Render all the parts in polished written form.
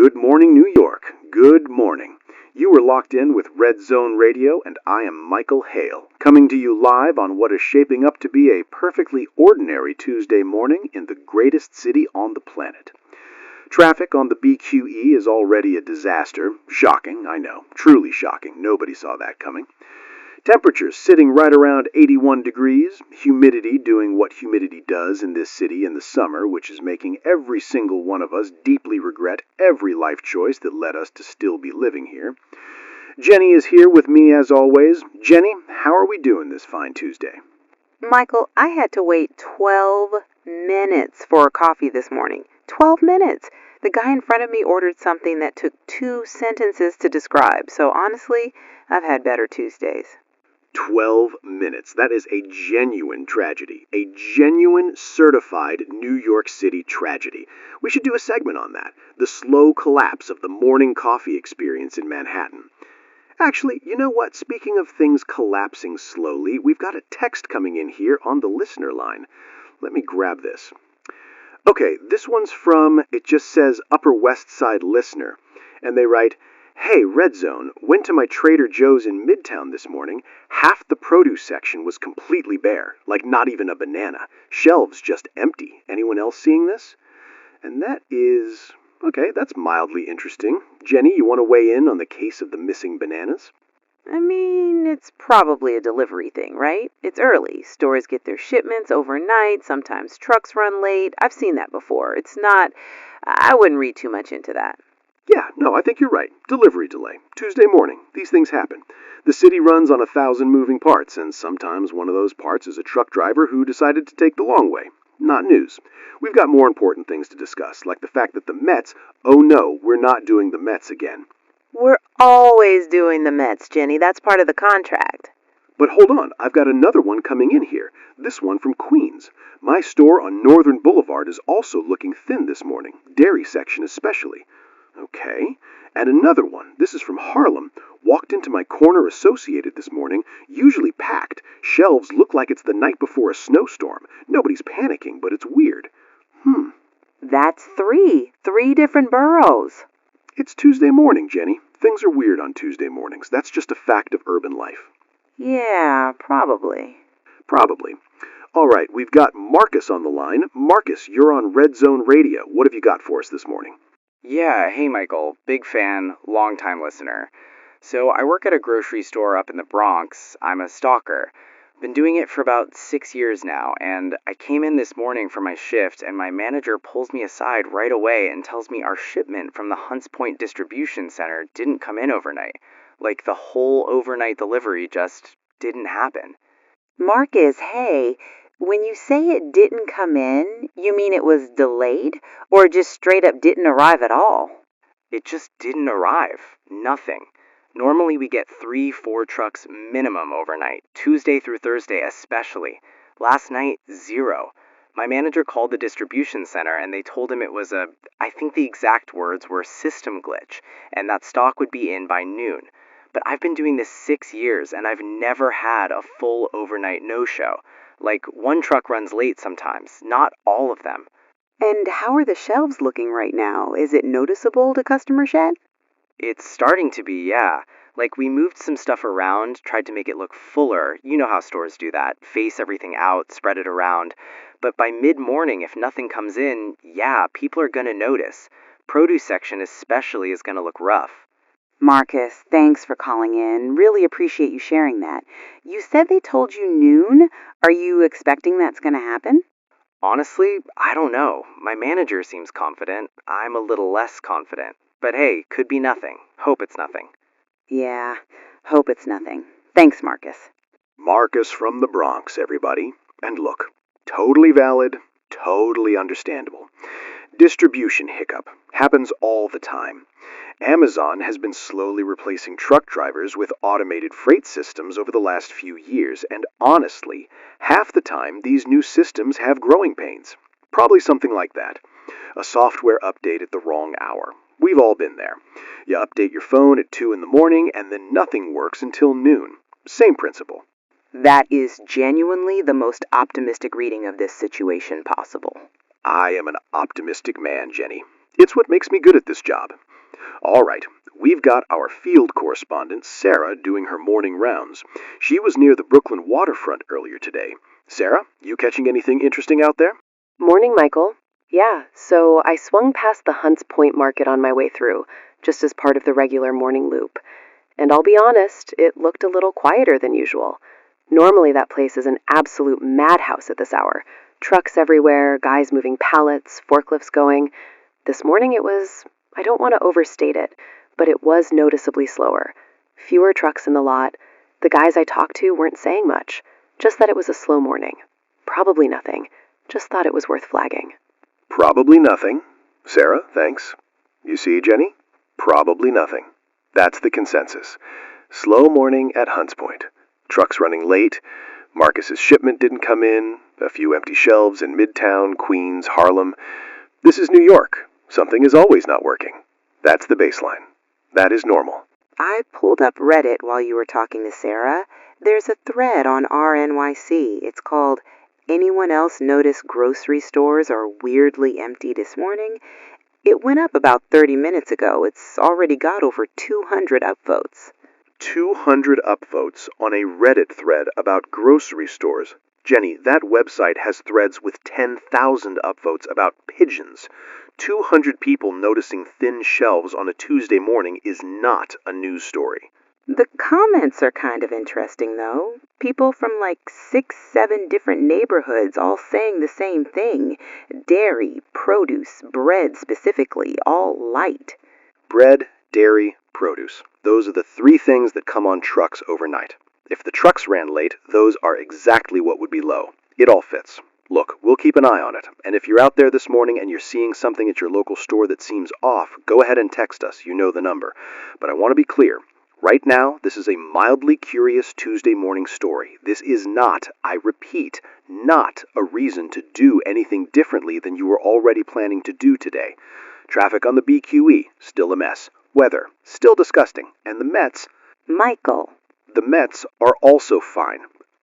Good morning, New York. Good morning. You are locked in with Red Zone Radio, and I am Michael Hale, coming to you live on what is shaping up to be a perfectly ordinary Tuesday morning in the greatest city on the planet. Traffic on the BQE is already a disaster. Shocking, I know. Truly shocking. Nobody saw that coming. Temperatures sitting right around 81 degrees, humidity doing what humidity does in this city in the summer, which is making every single one of us deeply regret every life choice that led us to still be living here. Jenny is here with me as always. Jenny, how are we doing this fine Tuesday? Michael, I had to wait 12 minutes for a coffee this morning. 12 minutes! The guy in front of me ordered something that took 2 sentences to describe, so honestly, I've had better Tuesdays. 12 minutes. That is a genuine tragedy. A genuine, certified New York City tragedy. We should do a segment on that. The slow collapse of the morning coffee experience in Manhattan. Actually, you know what? Speaking of things collapsing slowly, we've got a text coming in here on the listener line. Let me grab this. Okay, this one's from, it just says Upper West Side listener. And they write, "Hey, Red Zone, went to my Trader Joe's in Midtown this morning. Half the produce section was completely bare, like not even a banana. Shelves just empty. Anyone else seeing this?" And that is... okay, that's mildly interesting. Jenny, you want to weigh in on the case of the missing bananas? I mean, it's probably a delivery thing, right? It's early. Stores get their shipments overnight. Sometimes trucks run late. I've seen that before. I wouldn't read too much into that. Yeah, no, I think you're right. Delivery delay. Tuesday morning. These things happen. The city runs on 1,000 moving parts, and sometimes one of those parts is a truck driver who decided to take the long way. Not news. We've got more important things to discuss, like the fact that the Mets, oh no, we're not doing the Mets again. We're always doing the Mets, Jenny. That's part of the contract. But hold on, I've got another one coming in here. This one from Queens. My store on Northern Boulevard is also looking thin this morning, dairy section especially. Okay. And another one, this is from Harlem. Walked into my corner Associated this morning, usually packed. Shelves look like it's the night before a snowstorm. Nobody's panicking, but it's weird. That's 3 different boroughs. It's Tuesday morning, Jenny. Things are weird on Tuesday mornings. That's just a fact of urban life. Yeah, probably. Probably. All right, we've got Marcus on the line. Marcus, you're on Red Zone Radio. What have you got for us this morning? Yeah, hey Michael, big fan, long-time listener. So I work at a grocery store up in the Bronx. I'm a stalker. Been doing it for about 6 years now, and I came in this morning for my shift, and my manager pulls me aside right away and tells me our shipment from the Hunts Point distribution center didn't come in overnight. Like the whole overnight delivery just didn't happen. Marcus, hey, when you say it didn't come in, you mean it was delayed or just straight up didn't arrive at all? It just didn't arrive. Nothing. Normally we get 3-4 trucks minimum overnight, Tuesday through Thursday especially. Last night, 0. My manager called the distribution center and they told him it was I think the exact words were system glitch, and that stock would be in by noon. But I've been doing this 6 years and I've never had a full overnight no-show. Like, one truck runs late sometimes, not all of them. And how are the shelves looking right now? Is it noticeable to customer shed? It's starting to be, yeah. Like, we moved some stuff around, tried to make it look fuller. You know how stores do that. Face everything out, spread it around. But by mid-morning, if nothing comes in, yeah, people are gonna notice. Produce section especially is gonna look rough. Marcus, thanks for calling in. Really appreciate you sharing that. You said they told you noon. Are you expecting that's gonna happen? Honestly, I don't know. My manager seems confident. I'm a little less confident. But hey, could be nothing. Hope it's nothing. Yeah, hope it's nothing. Thanks, Marcus. Marcus from the Bronx, everybody. And look, totally valid, totally understandable. Distribution hiccup happens all the time. Amazon has been slowly replacing truck drivers with automated freight systems over the last few years, and honestly, half the time these new systems have growing pains. Probably something like that. A software update at the wrong hour. We've all been there. You update your phone at 2 in the morning, and then nothing works until noon. Same principle. That is genuinely the most optimistic reading of this situation possible. I am an optimistic man, Jenny. It's what makes me good at this job. All right, we've got our field correspondent, Sarah, doing her morning rounds. She was near the Brooklyn waterfront earlier today. Sarah, you catching anything interesting out there? Morning, Michael. Yeah, so I swung past the Hunts Point Market on my way through, just as part of the regular morning loop. And I'll be honest, it looked a little quieter than usual. Normally that place is an absolute madhouse at this hour. Trucks everywhere, guys moving pallets, forklifts going. This morning it was, I don't want to overstate it, but it was noticeably slower. Fewer trucks in the lot. The guys I talked to weren't saying much, just that it was a slow morning. Probably nothing. Just thought it was worth flagging. Probably nothing. Sarah, thanks. You see, Jenny? Probably nothing. That's the consensus. Slow morning at Hunts Point. Trucks running late. Marcus's shipment didn't come in. A few empty shelves in Midtown, Queens, Harlem. This is New York. Something is always not working. That's the baseline. That is normal. I pulled up Reddit while you were talking to Sarah. There's a thread on RNYC. It's called "Anyone Else Notice Grocery Stores Are Weirdly Empty This Morning?" It went up about 30 minutes ago. It's already got over 200 upvotes. 200 upvotes on a Reddit thread about grocery stores. Jenny, that website has threads with 10,000 upvotes about pigeons. 200 people noticing thin shelves on a Tuesday morning is not a news story. The comments are kind of interesting, though. People from like 6, 7 different neighborhoods all saying the same thing. Dairy, produce, bread specifically, all light. Bread, dairy, produce. Those are the 3 things that come on trucks overnight. If the trucks ran late, those are exactly what would be low. It all fits. Look, we'll keep an eye on it, and if you're out there this morning and you're seeing something at your local store that seems off, go ahead and text us. You know the number. But I want to be clear. Right now, this is a mildly curious Tuesday morning story. This is not, I repeat, not a reason to do anything differently than you were already planning to do today. Traffic on the BQE, still a mess. Weather, still disgusting. And the Mets... Michael. The Mets are also fine.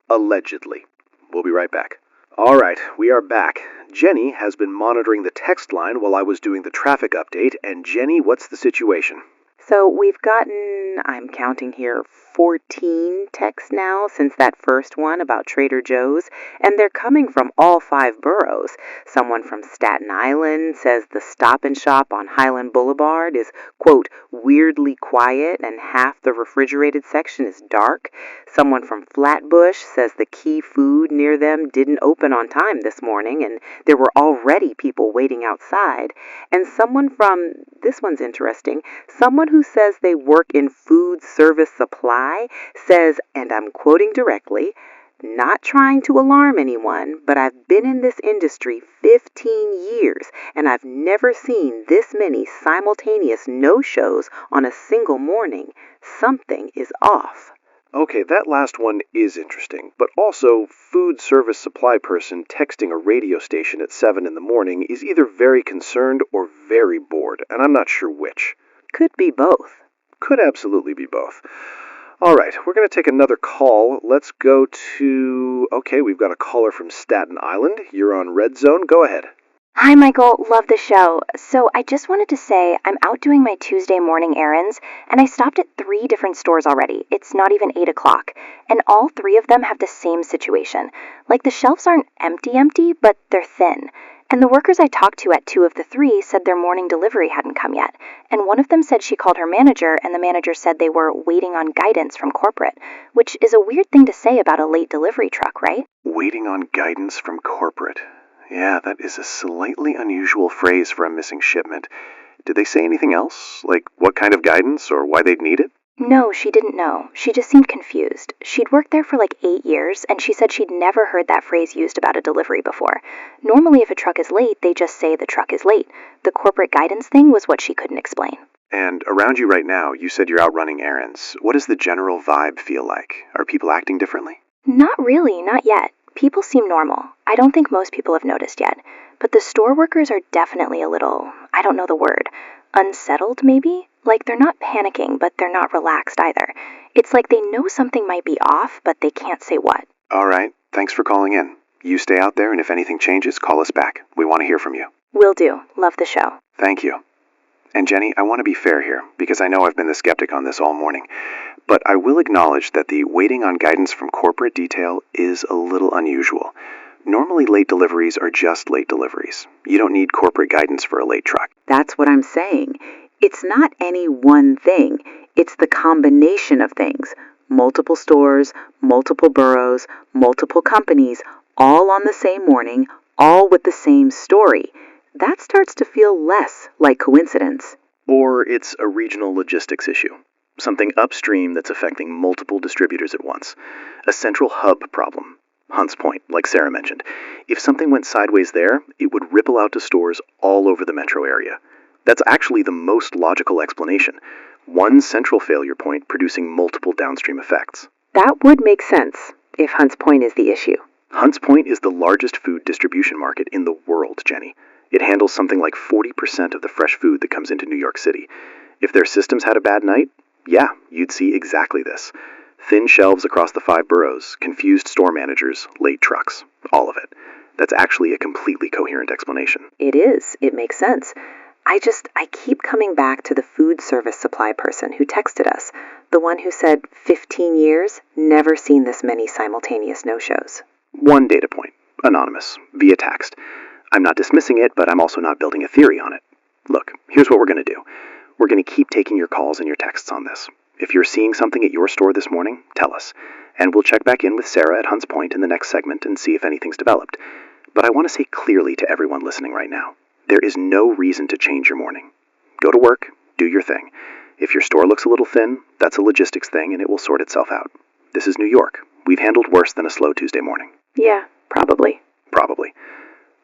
Allegedly. We'll be right back. All right, we are back. Jenny has been monitoring the text line while I was doing the traffic update. And Jenny, what's the situation? So we've gotten, I'm counting here, 14 texts now since that first one about Trader Joe's, and they're coming from all 5 boroughs. Someone from Staten Island says the Stop and Shop on Highland Boulevard is, quote, weirdly quiet and half the refrigerated section is dark. Someone from Flatbush says the Key Food near them didn't open on time this morning and there were already people waiting outside. And someone from, this one's interesting, someone who says they work in food service supply says, and I'm quoting directly, "Not trying to alarm anyone, but I've been in this industry 15 years and I've never seen this many simultaneous no-shows on a single morning. Something is off." Okay, that last one is interesting, but also food service supply person texting a radio station at 7 in the morning is either very concerned or very bored, and I'm not sure which. Could be both. Could absolutely be both. All right, we're going to take another call. Let's go to... Okay, we've got a caller from Staten Island. You're on Red Zone. Go ahead. Hi, Michael. Love the show. So I just wanted to say I'm out doing my Tuesday morning errands, and I stopped at 3 different stores already. It's not even 8 o'clock. And all 3 of them have the same situation. Like, the shelves aren't empty, but they're thin. And the workers I talked to at 2 of the 3 said their morning delivery hadn't come yet. And one of them said she called her manager, and the manager said they were waiting on guidance from corporate, which is a weird thing to say about a late delivery truck, right? Waiting on guidance from corporate. Yeah, that is a slightly unusual phrase for a missing shipment. Did they say anything else? Like what kind of guidance or why they'd need it? No, she didn't know. She just seemed confused. She'd worked there for like 8 years, and she said she'd never heard that phrase used about a delivery before. Normally, if a truck is late, they just say the truck is late. The corporate guidance thing was what she couldn't explain. And around you right now, you said you're out running errands. What does the general vibe feel like? Are people acting differently? Not really, not yet. People seem normal. I don't think most people have noticed yet. But the store workers are definitely a little, I don't know the word, unsettled maybe? Like they're not panicking, but they're not relaxed either. It's like they know something might be off, but they can't say what. All right, thanks for calling in. You stay out there, and if anything changes, call us back. We want to hear from you. Will do. Love the show. Thank you. And Jenny, I want to be fair here, because I know I've been the skeptic on this all morning. But I will acknowledge that the waiting on guidance from corporate detail is a little unusual. Normally, late deliveries are just late deliveries. You don't need corporate guidance for a late truck. That's what I'm saying. It's not any one thing. It's the combination of things. Multiple stores, multiple boroughs, multiple companies, all on the same morning, all with the same story. That starts to feel less like coincidence. Or it's a regional logistics issue. Something upstream that's affecting multiple distributors at once. A central hub problem. Hunts Point, like Sarah mentioned. If something went sideways there, it would ripple out to stores all over the metro area. That's actually the most logical explanation. One central failure point producing multiple downstream effects. That would make sense if Hunts Point is the issue. Hunts Point is the largest food distribution market in the world, Jenny. It handles something like 40% of the fresh food that comes into New York City. If their systems had a bad night, yeah, you'd see exactly this. Thin shelves across the 5 boroughs, confused store managers, late trucks, all of it. That's actually a completely coherent explanation. It is. It makes sense. I keep coming back to the food service supply person who texted us, the one who said 15 years, never seen this many simultaneous no-shows. One data point, anonymous, via text. I'm not dismissing it, but I'm also not building a theory on it. Look, here's what we're going to do. We're going to keep taking your calls and your texts on this. If you're seeing something at your store this morning, tell us. And we'll check back in with Sarah at Hunts Point in the next segment and see if anything's developed. But I want to say clearly to everyone listening right now, there is no reason to change your morning. Go to work, do your thing. If your store looks a little thin, that's a logistics thing and it will sort itself out. This is New York. We've handled worse than a slow Tuesday morning. Yeah, probably. Probably.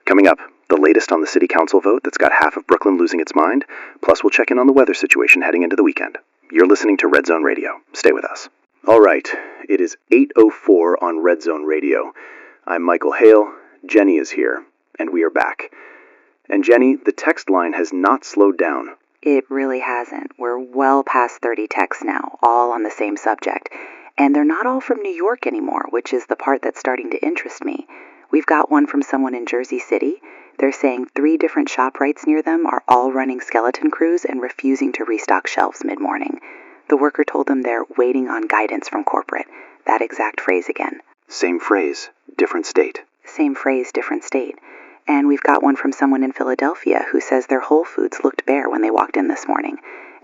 Coming up, the latest on the city council vote that's got half of Brooklyn losing its mind, plus we'll check in on the weather situation heading into the weekend. You're listening to Red Zone Radio. Stay with us. All right, it is 8:04 on Red Zone Radio. I'm Michael Hale, Jenny is here, and we are back. And Jenny, the text line has not slowed down. It really hasn't. We're well past 30 texts now, all on the same subject. And they're not all from New York anymore, which is the part that's starting to interest me. We've got one from someone in Jersey City. They're saying 3 different ShopRites near them are all running skeleton crews and refusing to restock shelves mid-morning. The worker told them they're waiting on guidance from corporate. That exact phrase again. Same phrase, different state. Same phrase, different state. And we've got one from someone in Philadelphia who says their Whole Foods looked bare when they walked in this morning.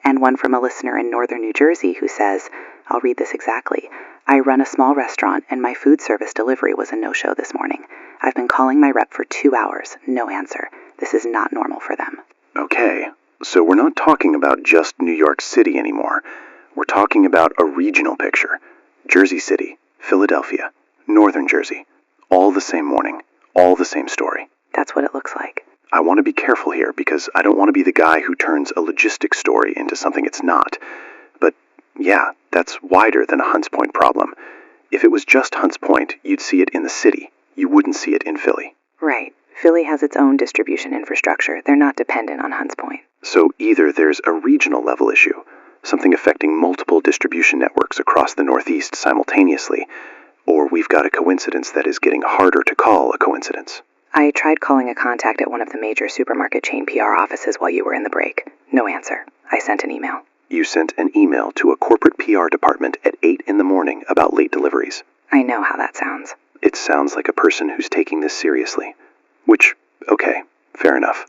And one from a listener in northern New Jersey who says, I'll read this exactly. I run a small restaurant and my food service delivery was a no-show this morning. I've been calling my rep for 2 hours. No answer. This is not normal for them. Okay, so we're not talking about just New York City anymore. We're talking about a regional picture. Jersey City, Philadelphia, Northern Jersey. All the same morning, all the same story. That's what it looks like. I want to be careful here because I don't want to be the guy who turns a logistics story into something it's not. But yeah, that's wider than a Hunts Point problem. If it was just Hunts Point, you'd see it in the city. You wouldn't see it in Philly. Right. Philly has its own distribution infrastructure. They're not dependent on Hunts Point. So either there's a regional level issue, something affecting multiple distribution networks across the Northeast simultaneously, or we've got a coincidence that is getting harder to call a coincidence. I tried calling a contact at one of the major supermarket chain PR offices while you were in the break. No answer. I sent an email. You sent an email to a corporate PR department at 8 in the morning about late deliveries. I know how that sounds. It sounds like a person who's taking this seriously. Which, okay, fair enough.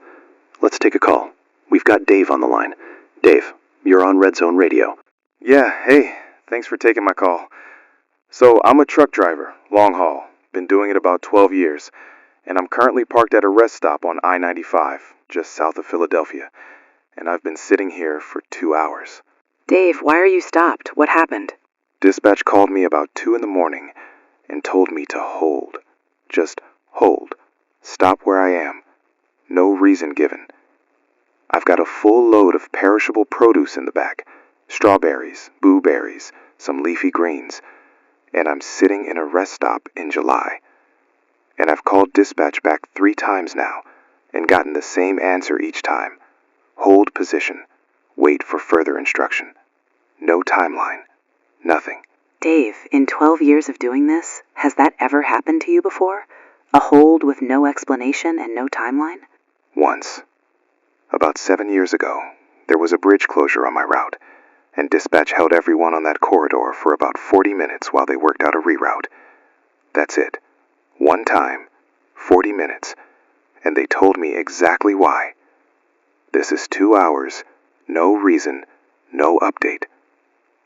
Let's take a call. We've got Dave on the line. Dave, you're on Red Zone Radio. Yeah, hey, thanks for taking my call. So, I'm a truck driver, long haul. Been doing it about 12 years. And I'm currently parked at a rest stop on I-95, just south of Philadelphia. And I've been sitting here for 2 hours. Dave, why are you stopped? What happened? Dispatch called me about 2 in the morning and told me to hold. Just hold. Stop where I am. No reason given. I've got a full load of perishable produce in the back. Strawberries, blueberries, some leafy greens. And I'm sitting in a rest stop in July. And I've called dispatch back 3 times now and gotten the same answer each time. Hold position. Wait for further instruction. No timeline. Nothing. Dave, in 12 years of doing this, has that ever happened to you before? A hold with no explanation and no timeline? Once. About 7 years ago, there was a bridge closure on my route, and dispatch held everyone on that corridor for about 40 minutes while they worked out a reroute. That's it. One time, 40 minutes, and they told me exactly why. This is 2 hours, no reason, no update.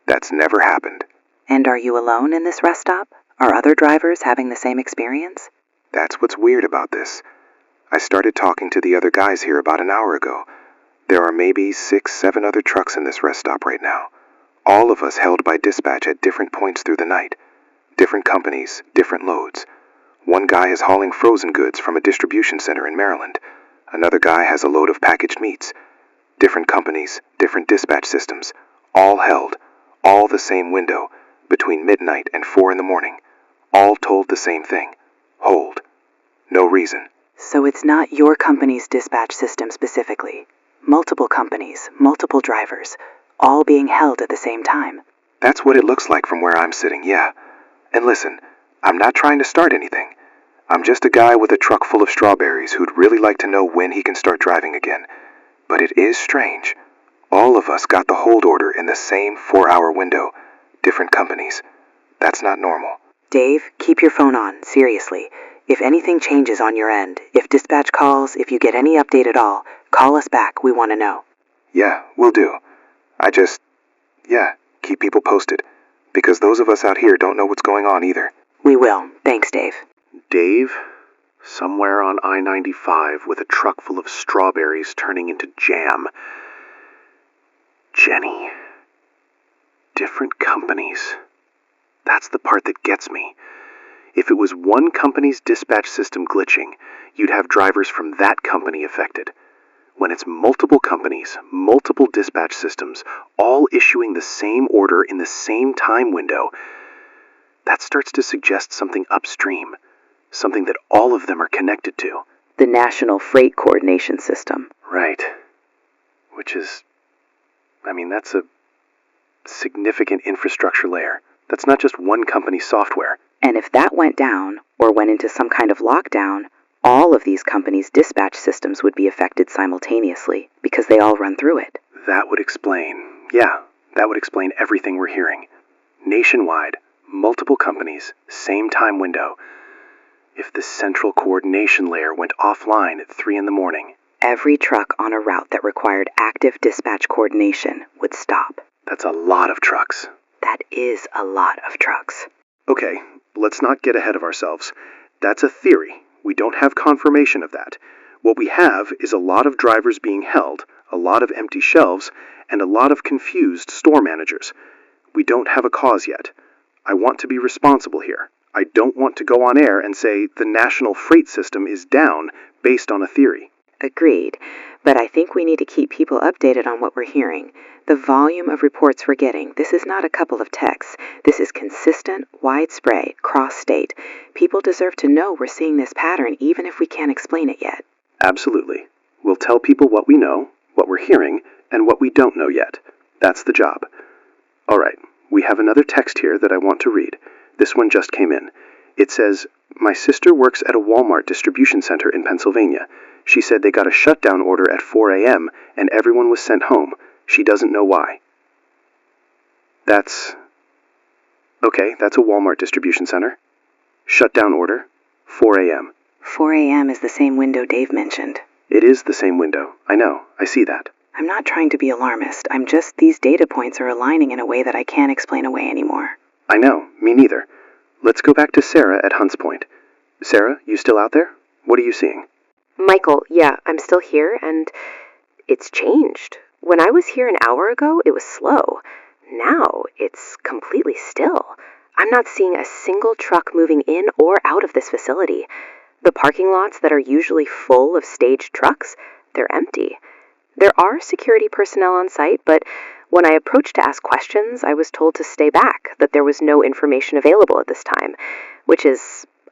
That's never happened. And are you alone in this rest stop? Are other drivers having the same experience? That's what's weird about this. I started talking to the other guys here about an hour ago. There are maybe 6, 7 other trucks in this rest stop right now. All of us held by dispatch at different points through the night. Different companies, different loads. One guy is hauling frozen goods from a distribution center in Maryland. Another guy has a load of packaged meats. Different companies, different dispatch systems. All held, all the same window, between midnight and 4 in the morning. All told the same thing. Hold. No reason. So it's not your company's dispatch system specifically. Multiple companies, multiple drivers, all being held at the same time. That's what it looks like from where I'm sitting, yeah. And listen, I'm not trying to start anything. I'm just a guy with a truck full of strawberries who'd really like to know when he can start driving again. But it is strange. All of us got the hold order in the same 4-hour window. Different companies. That's not normal. Dave, keep your phone on, seriously. If anything changes on your end, if dispatch calls, if you get any update at all, call us back, we want to know. Yeah, will do. Keep people posted. Because those of us out here don't know what's going on either. We will. Thanks, Dave. Dave, somewhere on I-95 with a truck full of strawberries turning into jam. Jenny. Different companies. That's the part that gets me. If it was one company's dispatch system glitching, you'd have drivers from that company affected. When it's multiple companies, multiple dispatch systems, all issuing the same order in the same time window, that starts to suggest something upstream, something that all of them are connected to. The National Freight Coordination System. Right. Which is, that's a significant infrastructure layer. That's not just one company's software. And if that went down, or went into some kind of lockdown, all of these companies' dispatch systems would be affected simultaneously, because they all run through it. That would explain everything we're hearing. Nationwide, multiple companies, same time window. If the central coordination layer went offline at 3 in the morning, every truck on a route that required active dispatch coordination would stop. That's a lot of trucks. That is a lot of trucks. Okay, let's not get ahead of ourselves. That's a theory. We don't have confirmation of that. What we have is a lot of drivers being held, a lot of empty shelves, and a lot of confused store managers. We don't have a cause yet. I want to be responsible here. I don't want to go on air and say the national freight system is down based on a theory. Agreed, but I think we need to keep people updated on what we're hearing. The volume of reports we're getting, this is not a couple of texts. This is consistent, widespread, cross-state. People deserve to know we're seeing this pattern even if we can't explain it yet. Absolutely. We'll tell people what we know, what we're hearing, and what we don't know yet. That's the job. All right, we have another text here that I want to read. This one just came in. It says, "My sister works at a Walmart distribution center in Pennsylvania. She said they got a shutdown order at 4 a.m. and everyone was sent home. She doesn't know why." That's a Walmart distribution center. Shutdown order, 4 a.m. 4 a.m. is the same window Dave mentioned. It is the same window. I know. I see that. I'm not trying to be alarmist. These data points are aligning in a way that I can't explain away anymore. I know. Me neither. Let's go back to Sarah at Hunts Point. Sarah, you still out there? What are you seeing? Michael, yeah, I'm still here, and it's changed. When I was here an hour ago, it was slow. Now, it's completely still. I'm not seeing a single truck moving in or out of this facility. The parking lots that are usually full of staged trucks, they're empty. There are security personnel on site, but when I approached to ask questions, I was told to stay back, that there was no information available at this time,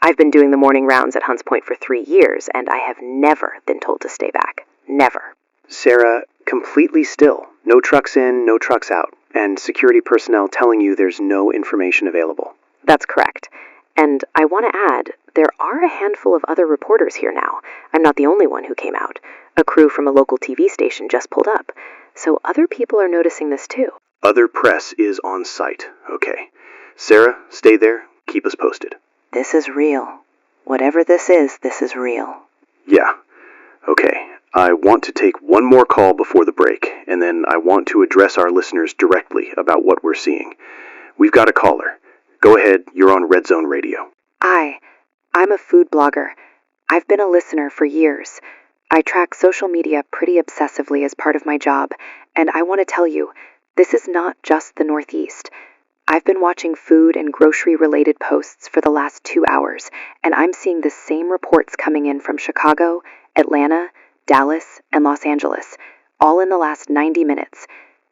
I've been doing the morning rounds at Hunts Point for 3 years, and I have never been told to stay back. Never. Sarah, completely still. No trucks in, no trucks out. And security personnel telling you there's no information available. That's correct. And I want to add, there are a handful of other reporters here now. I'm not the only one who came out. A crew from a local TV station just pulled up. So other people are noticing this too. Other press is on site. Okay. Sarah, stay there. Keep us posted. This is real. Whatever this is real. Yeah. Okay. I want to take one more call before the break, and then I want to address our listeners directly about what we're seeing. We've got a caller. Go ahead, you're on Red Zone Radio. I'm a food blogger. I've been a listener for years. I track social media pretty obsessively as part of my job, and I want to tell you, this is not just the Northeast. I've been watching food and grocery-related posts for the last 2 hours, and I'm seeing the same reports coming in from Chicago, Atlanta, Dallas, and Los Angeles, all in the last 90 minutes.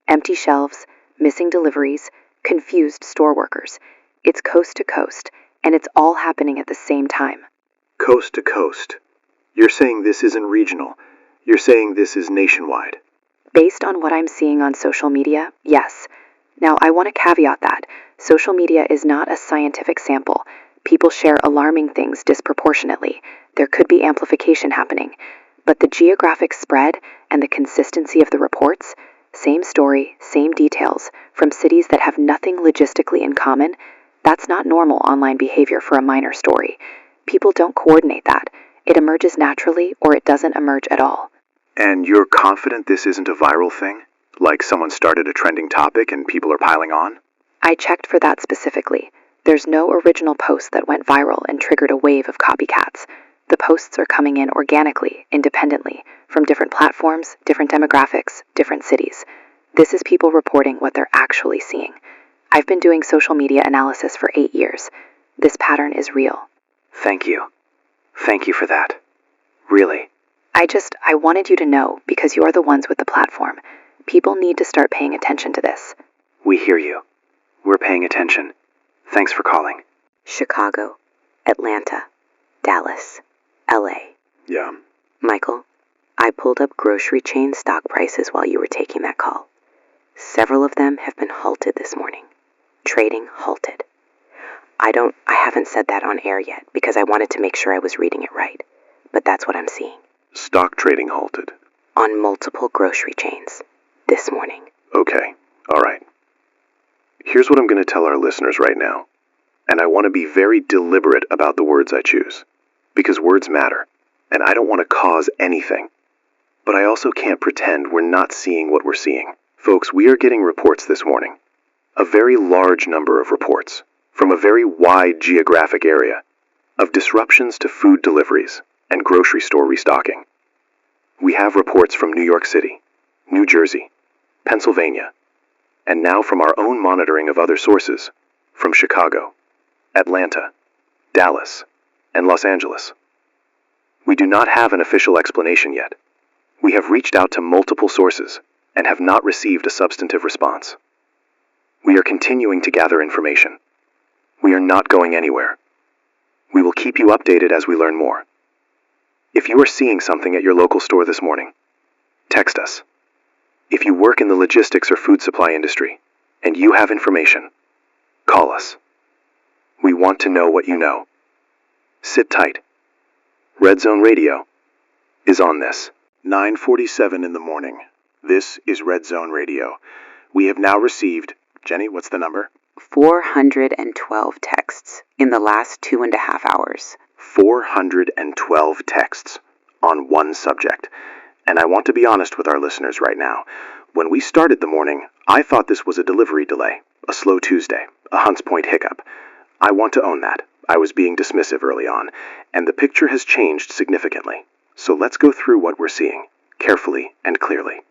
Empty shelves, missing deliveries, confused store workers. It's coast to coast, and it's all happening at the same time. Coast to coast. You're saying this isn't regional. You're saying this is nationwide. Based on what I'm seeing on social media, yes. Now, I want to caveat that. Social media is not a scientific sample. People share alarming things disproportionately. There could be amplification happening. But the geographic spread and the consistency of the reports, same story, same details, from cities that have nothing logistically in common, that's not normal online behavior for a minor story. People don't coordinate that. It emerges naturally or it doesn't emerge at all. And you're confident this isn't a viral thing? Like someone started a trending topic and people are piling on? I checked for that specifically. There's no original post that went viral and triggered a wave of copycats. The posts are coming in organically, independently, from different platforms, different demographics, different cities. This is people reporting what they're actually seeing. I've been doing social media analysis for 8 years. This pattern is real. Thank you. Thank you for that. Really. I wanted you to know because you're the ones with the platform. People need to start paying attention to this. We hear you. We're paying attention. Thanks for calling. Chicago, Atlanta, Dallas, LA. Yeah. Michael, I pulled up grocery chain stock prices while you were taking that call. Several of them have been halted this morning. Trading halted. I haven't said that on air yet because I wanted to make sure I was reading it right. But that's what I'm seeing. Stock trading halted. On multiple grocery chains. This morning. Okay. All right. Here's what I'm going to tell our listeners right now. And I want to be very deliberate about the words I choose. Because words matter. And I don't want to cause anything. But I also can't pretend we're not seeing what we're seeing. Folks, we are getting reports this morning. A very large number of reports. From a very wide geographic area. Of disruptions to food deliveries and grocery store restocking. We have reports from New York City, New Jersey, Pennsylvania, and now from our own monitoring of other sources, from Chicago, Atlanta, Dallas, and Los Angeles. We do not have an official explanation yet. We have reached out to multiple sources and have not received a substantive response. We are continuing to gather information. We are not going anywhere. We will keep you updated as we learn more. If you are seeing something at your local store this morning, text us. If you work in the logistics or food supply industry, and you have information, call us. We want to know what you know. Sit tight. Red Zone Radio is on this. 9:47 in the morning. This is Red Zone Radio. We have now received, Jenny, what's the number? 412 texts in the last 2.5 hours. 412 texts on one subject. And I want to be honest with our listeners right now. When we started the morning, I thought this was a delivery delay, a slow Tuesday, a Hunts Point hiccup. I want to own that. I was being dismissive early on, and the picture has changed significantly. So let's go through what we're seeing, carefully and clearly.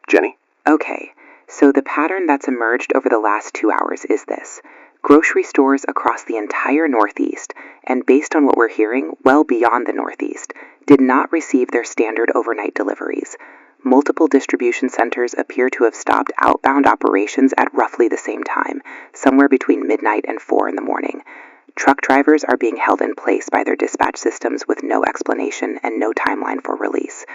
Jenny? Okay, so the pattern that's emerged over the last 2 hours is this. Grocery stores across the entire Northeast, and based on what we're hearing, well beyond the Northeast, did not receive their standard overnight deliveries. Multiple distribution centers appear to have stopped outbound operations at roughly the same time, somewhere between midnight and 4 in the morning. Truck drivers are being held in place by their dispatch systems with no explanation and no timeline for release.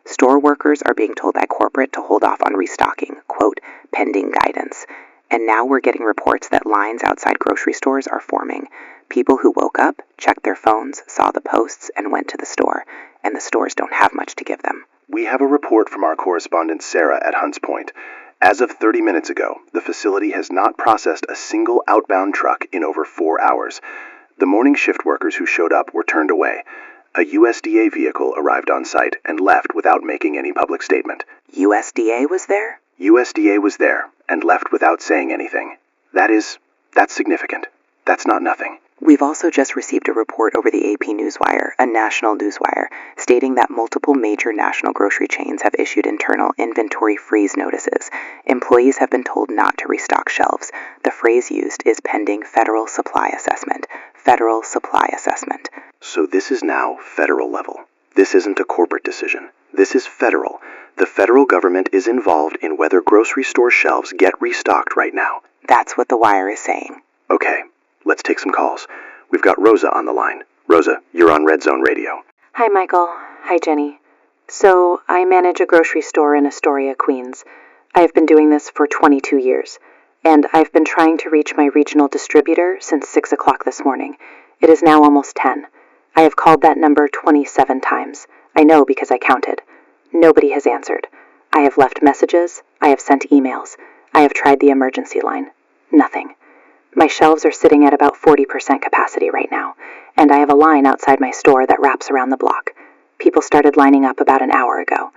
Store workers are being told by corporate to hold off on restocking, quote, pending guidance. And now we're getting reports that lines outside grocery stores are forming. People who woke up, checked their phones, saw the posts, and went to the store. And the stores don't have much to give them. We have a report from our correspondent Sarah at Hunts Point. As of 30 minutes ago, the facility has not processed a single outbound truck in over 4 hours. The morning shift workers who showed up were turned away. A USDA vehicle arrived on site and left without making any public statement. USDA was there? USDA was there and left without saying anything. That's significant. That's not nothing. We've also just received a report over the AP Newswire, a national newswire, stating that multiple major national grocery chains have issued internal inventory freeze notices. Employees have been told not to restock shelves. The phrase used is pending federal supply assessment. Federal supply assessment. So this is now federal level. This isn't a corporate decision. This is federal. The federal government is involved in whether grocery store shelves get restocked right now. That's what the wire is saying. Okay, let's take some calls. We've got Rosa on the line. Rosa, you're on Red Zone Radio. Hi, Michael. Hi, Jenny. So, I manage a grocery store in Astoria, Queens. I've been doing this for 22 years, and I've been trying to reach my regional distributor since 6 o'clock this morning. It is now almost 10. I have called that number 27 times. I know because I counted. Nobody has answered. I have left messages. I have sent emails. I have tried the emergency line. Nothing. My shelves are sitting at about 40% capacity right now, and I have a line outside my store that wraps around the block. People started lining up about an hour ago.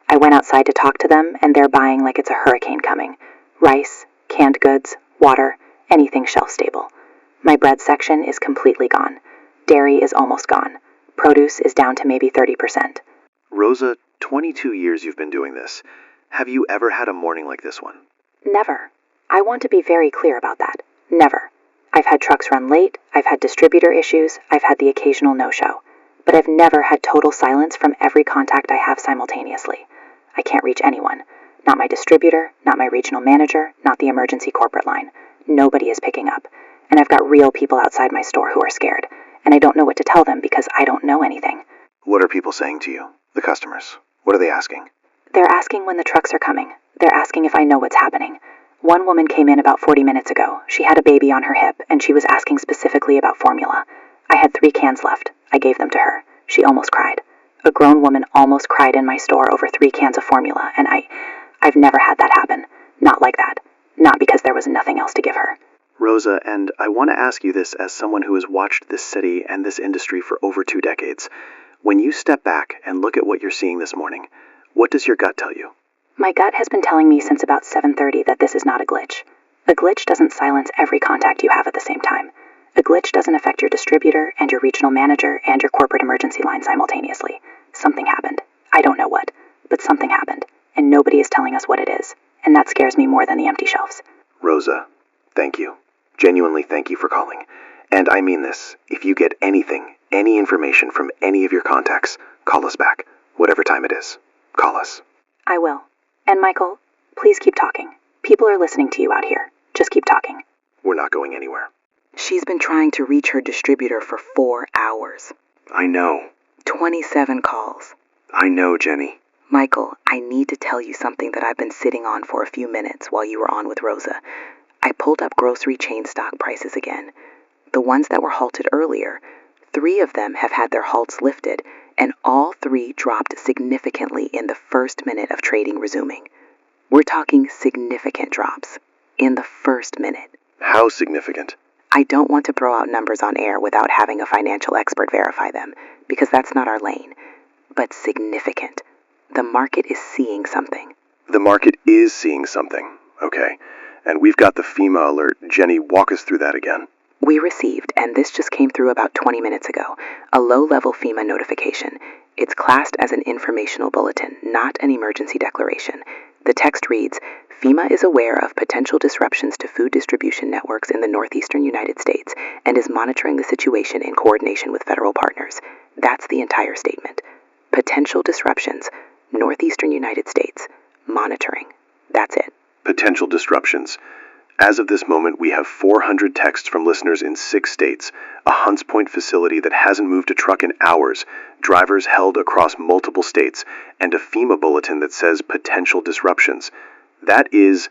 I went outside to talk to them, and they're buying like it's a hurricane coming. Rice, canned goods, water, anything shelf-stable. My bread section is completely gone. Dairy is almost gone. Produce is down to maybe 30%. Rosa, 22 years you've been doing this. Have you ever had a morning like this one? Never. I want to be very clear about that. Never. I've had trucks run late, I've had distributor issues, I've had the occasional no-show. But I've never had total silence from every contact I have simultaneously. I can't reach anyone. Not my distributor, not my regional manager, not the emergency corporate line. Nobody is picking up. And I've got real people outside my store who are scared. And I don't know what to tell them because I don't know anything. What are people saying to you? The customers. What are they asking? They're asking when the trucks are coming. They're asking if I know what's happening. One woman came in about 40 minutes ago. She had a baby on her hip, and she was asking specifically about formula. I had 3 cans left. I gave them to her. She almost cried. A grown woman almost cried in my store over 3 cans of formula, and I've never had that happen. Not like that. Not because there was nothing else to give her. Rosa, and I want to ask you this as someone who has watched this city and this industry for over 2 decades. When you step back and look at what you're seeing this morning, what does your gut tell you? My gut has been telling me since about 7:30 that this is not a glitch. A glitch doesn't silence every contact you have at the same time. A glitch doesn't affect your distributor and your regional manager and your corporate emergency line simultaneously. Something happened. I don't know what, but something happened, and nobody is telling us what it is, and that scares me more than the empty shelves. Rosa, thank you. Genuinely thank you for calling. And I mean this. If you get anything, any information from any of your contacts, call us back. Whatever time it is. Call us. I will. And Michael, please keep talking. People are listening to you out here. Just keep talking. We're not going anywhere. She's been trying to reach her distributor for 4 hours. I know. 27 calls. I know, Jenny. Michael, I need to tell you something that I've been sitting on for a few minutes while you were on with Rosa. I pulled up grocery chain stock prices again. The ones that were halted earlier, 3 of them have had their halts lifted, and all 3 dropped significantly in the first minute of trading resuming. We're talking significant drops in the first minute. How significant? I don't want to throw out numbers on air without having a financial expert verify them, because that's not our lane. But significant. The market is seeing something. The market is seeing something. Okay. And we've got the FEMA alert. Jenny, walk us through that again. We received, and this just came through about 20 minutes ago, a low-level FEMA notification. It's classed as an informational bulletin, not an emergency declaration. The text reads, FEMA is aware of potential disruptions to food distribution networks in the northeastern United States and is monitoring the situation in coordination with federal partners. That's the entire statement. Potential disruptions, northeastern United States, monitoring. That's it. Potential disruptions. As of this moment, we have 400 texts from listeners in 6 states, a Hunts Point facility that hasn't moved a truck in hours, drivers held across multiple states, and a FEMA bulletin that says potential disruptions. That is,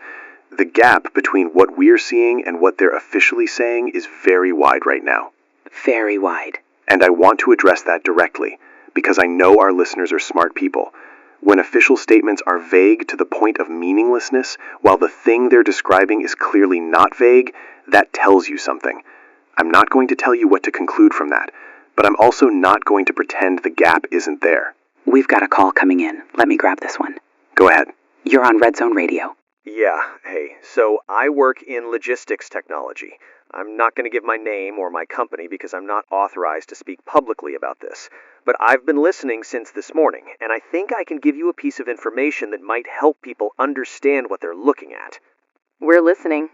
the gap between what we're seeing and what they're officially saying is very wide right now. Very wide. And I want to address that directly, because I know our listeners are smart people. When official statements are vague to the point of meaninglessness, while the thing they're describing is clearly not vague, that tells you something. I'm not going to tell you what to conclude from that, but I'm also not going to pretend the gap isn't there. We've got a call coming in. Let me grab this one. Go ahead. You're on Red Zone Radio. Yeah, hey, so I work in logistics technology. I'm not going to give my name or my company because I'm not authorized to speak publicly about this. But I've been listening since this morning, and I think I can give you a piece of information that might help people understand what they're looking at. We're listening.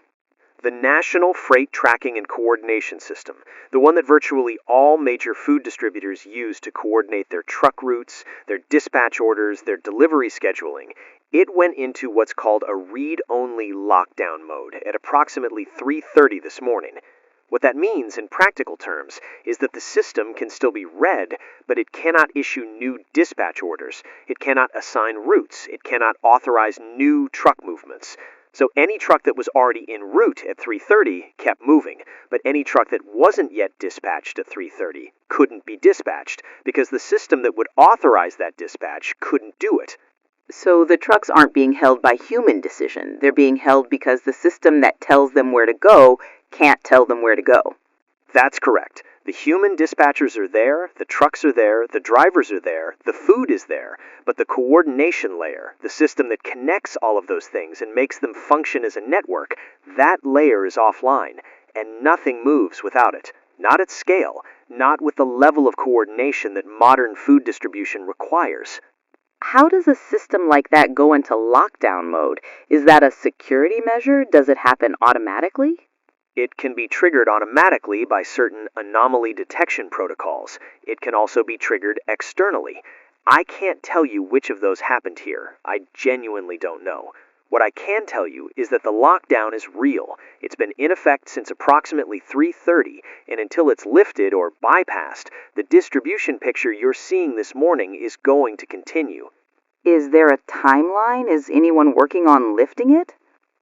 The National Freight Tracking and Coordination System, the one that virtually all major food distributors use to coordinate their truck routes, their dispatch orders, their delivery scheduling, it went into what's called a read-only lockdown mode at approximately 3:30 this morning. What that means in practical terms is that the system can still be read, but it cannot issue new dispatch orders. It cannot assign routes. It cannot authorize new truck movements. So any truck that was already en route at 3:30 kept moving, but any truck that wasn't yet dispatched at 3:30 couldn't be dispatched because the system that would authorize that dispatch couldn't do it. So the trucks aren't being held by human decision. They're being held because the system that tells them where to go can't tell them where to go. That's correct. The human dispatchers are there, the trucks are there, the drivers are there, the food is there, but the coordination layer, the system that connects all of those things and makes them function as a network, that layer is offline, and nothing moves without it. Not at scale, not with the level of coordination that modern food distribution requires. How does a system like that go into lockdown mode? Is that a security measure? Does it happen automatically? It can be triggered automatically by certain anomaly detection protocols. It can also be triggered externally. I can't tell you which of those happened here. I genuinely don't know. What I can tell you is that the lockdown is real. It's been in effect since approximately 3:30, and until it's lifted or bypassed, the distribution picture you're seeing this morning is going to continue. Is there a timeline? Is anyone working on lifting it?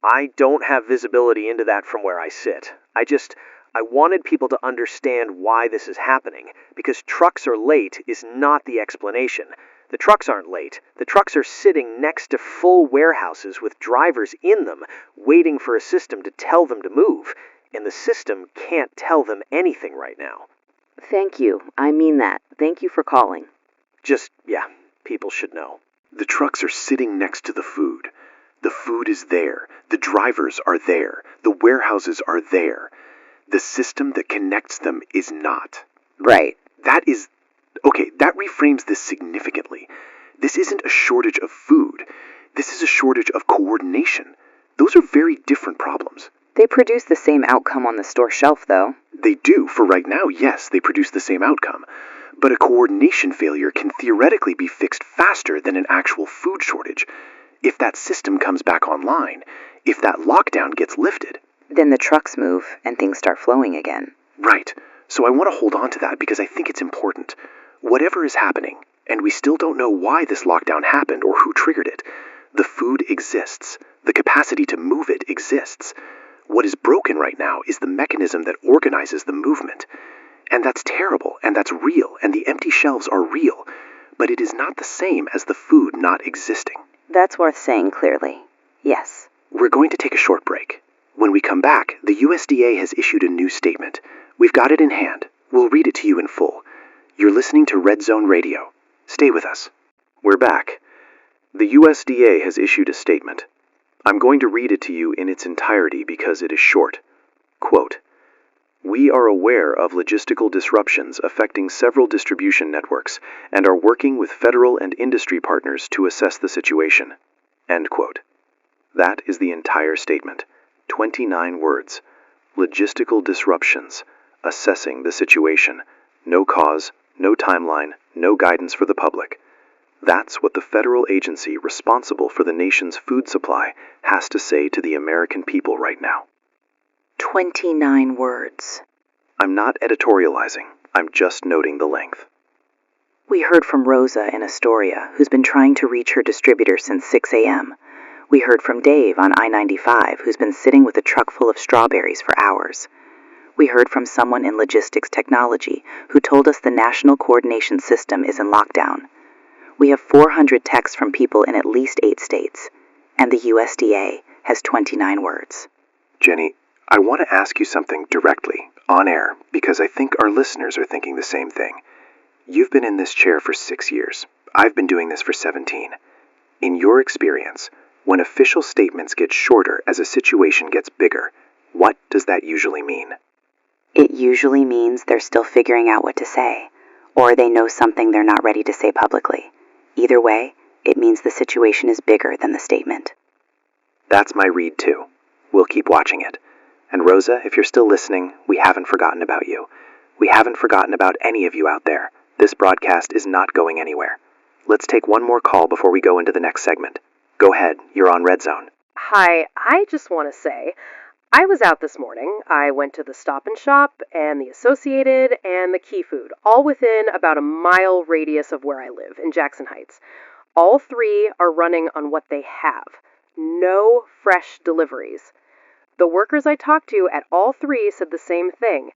I don't have visibility into that from where I sit. I wanted people to understand why this is happening, because trucks are late is not the explanation. The trucks aren't late. The trucks are sitting next to full warehouses with drivers in them, waiting for a system to tell them to move, and the system can't tell them anything right now. Thank you. I mean that. Thank you for calling. People should know. The trucks are sitting next to the food. The food is there. The drivers are there. The warehouses are there. The system that connects them is not. Right. That reframes this significantly. This isn't a shortage of food. This is a shortage of coordination. Those are very different problems. They produce the same outcome on the store shelf, though. They do. For right now, yes, they produce the same outcome. But a coordination failure can theoretically be fixed faster than an actual food shortage. If that system comes back online, if that lockdown gets lifted. Then the trucks move and things start flowing again. Right. So I want to hold on to that because I think it's important. Whatever is happening, and we still don't know why this lockdown happened or who triggered it, the food exists. The capacity to move it exists. What is broken right now is the mechanism that organizes the movement. And that's terrible, and that's real, and the empty shelves are real. But it is not the same as the food not existing. That's worth saying clearly. Yes. We're going to take a short break. When we come back, the USDA has issued a new statement. We've got it in hand. We'll read it to you in full. You're listening to Red Zone Radio. Stay with us. We're back. The USDA has issued a statement. I'm going to read it to you in its entirety because it is short. Quote, "We are aware of logistical disruptions affecting several distribution networks and are working with federal and industry partners to assess the situation." End quote. That is the entire statement. 29 words. Logistical disruptions. Assessing the situation. No cause, no timeline, no guidance for the public. That's what the federal agency responsible for the nation's food supply has to say to the American people right now. 29 words. I'm not editorializing. I'm just noting the length. We heard from Rosa in Astoria, who's been trying to reach her distributor since 6 a.m. We heard from Dave on I-95, who's been sitting with a truck full of strawberries for hours. We heard from someone in logistics technology who told us the National Coordination System is in lockdown. We have 400 texts from people in at least 8 states, and the USDA has 29 words. Jenny, I want to ask you something directly, on air, because I think our listeners are thinking the same thing. You've been in this chair for 6 years. I've been doing this for 17. In your experience, when official statements get shorter as a situation gets bigger, what does that usually mean? It usually means they're still figuring out what to say, or they know something they're not ready to say publicly. Either way, it means the situation is bigger than the statement. That's my read too. We'll keep watching it. And Rosa, if you're still listening, we haven't forgotten about you. We haven't forgotten about any of you out there. This broadcast is not going anywhere. Let's take one more call before we go into the next segment. Go ahead, you're on Red Zone. Hi, I just want to say, I was out this morning. I went to the Stop and Shop and the Associated and the Key Food, all within about a mile radius of where I live, in Jackson Heights. All 3 are running on what they have. No fresh deliveries. The workers I talked to at all 3 said the same thing.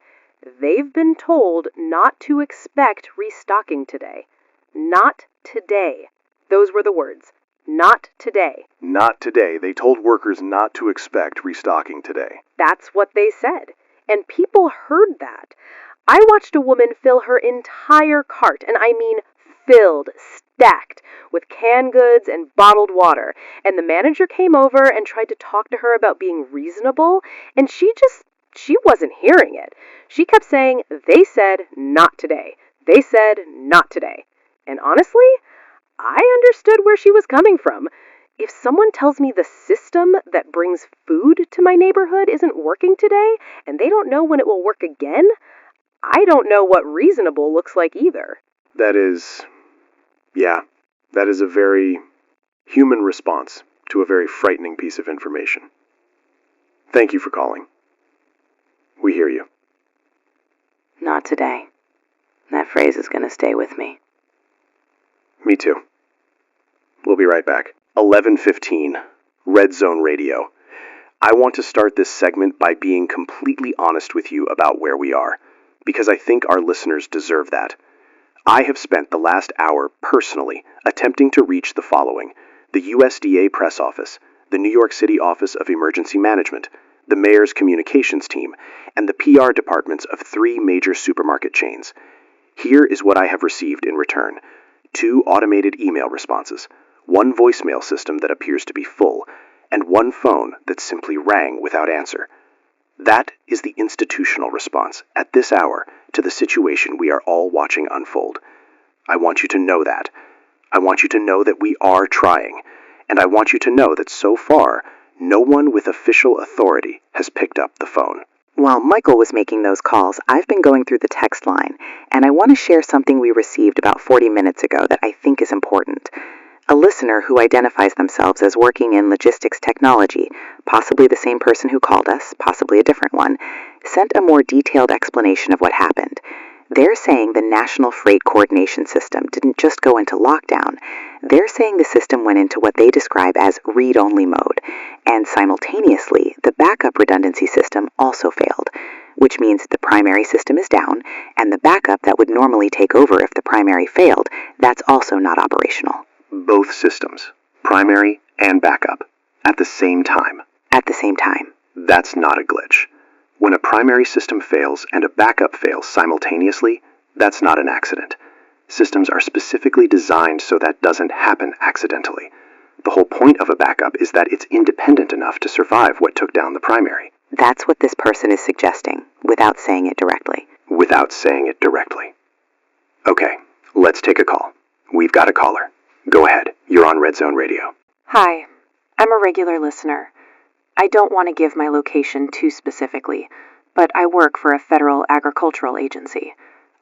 They've been told not to expect restocking today. Not today. Those were the words. Not today. Not today. They told workers not to expect restocking today. That's what they said. And people heard that. I watched a woman fill her entire cart, and I mean filled, stacked, with canned goods and bottled water. And the manager came over and tried to talk to her about being reasonable, and she wasn't hearing it. She kept saying, they said not today. They said not today. And honestly, I understood where she was coming from. If someone tells me the system that brings food to my neighborhood isn't working today, and they don't know when it will work again, I don't know what reasonable looks like either. That is a very human response to a very frightening piece of information. Thank you for calling. We hear you. Not today. That phrase is going to stay with me. Me too. We'll be right back. 11:15, Red Zone Radio. I want to start this segment by being completely honest with you about where we are, because I think our listeners deserve that. I have spent the last hour personally attempting to reach the following: the USDA press office, the New York City Office of Emergency Management, the mayor's communications team, and the PR departments of 3 major supermarket chains. Here is what I have received in return: 2 automated email responses, 1 voicemail system that appears to be full, and 1 phone that simply rang without answer. That is the institutional response at this hour to the situation we are all watching unfold. I want you to know that. I want you to know that we are trying, and I want you to know that so far, no one with official authority has picked up the phone. While Michael was making those calls, I've been going through the text line, and I want to share something we received about 40 minutes ago that I think is important. A listener who identifies themselves as working in logistics technology, possibly the same person who called us, possibly a different one, sent a more detailed explanation of what happened. They're saying the National Freight Coordination System didn't just go into lockdown. They're saying the system went into what they describe as read-only mode, and simultaneously, the backup redundancy system also failed, which means the primary system is down, and the backup that would normally take over if the primary failed, that's also not operational. Both systems, primary and backup, at the same time. At the same time. That's not a glitch. When a primary system fails and a backup fails simultaneously, that's not an accident. Systems are specifically designed so that doesn't happen accidentally. The whole point of a backup is that it's independent enough to survive what took down the primary. That's what this person is suggesting, without saying it directly. Without saying it directly. Okay, let's take a call. We've got a caller. Go ahead, you're on Red Zone Radio. Hi, I'm a regular listener. I don't want to give my location too specifically, but I work for a federal agricultural agency.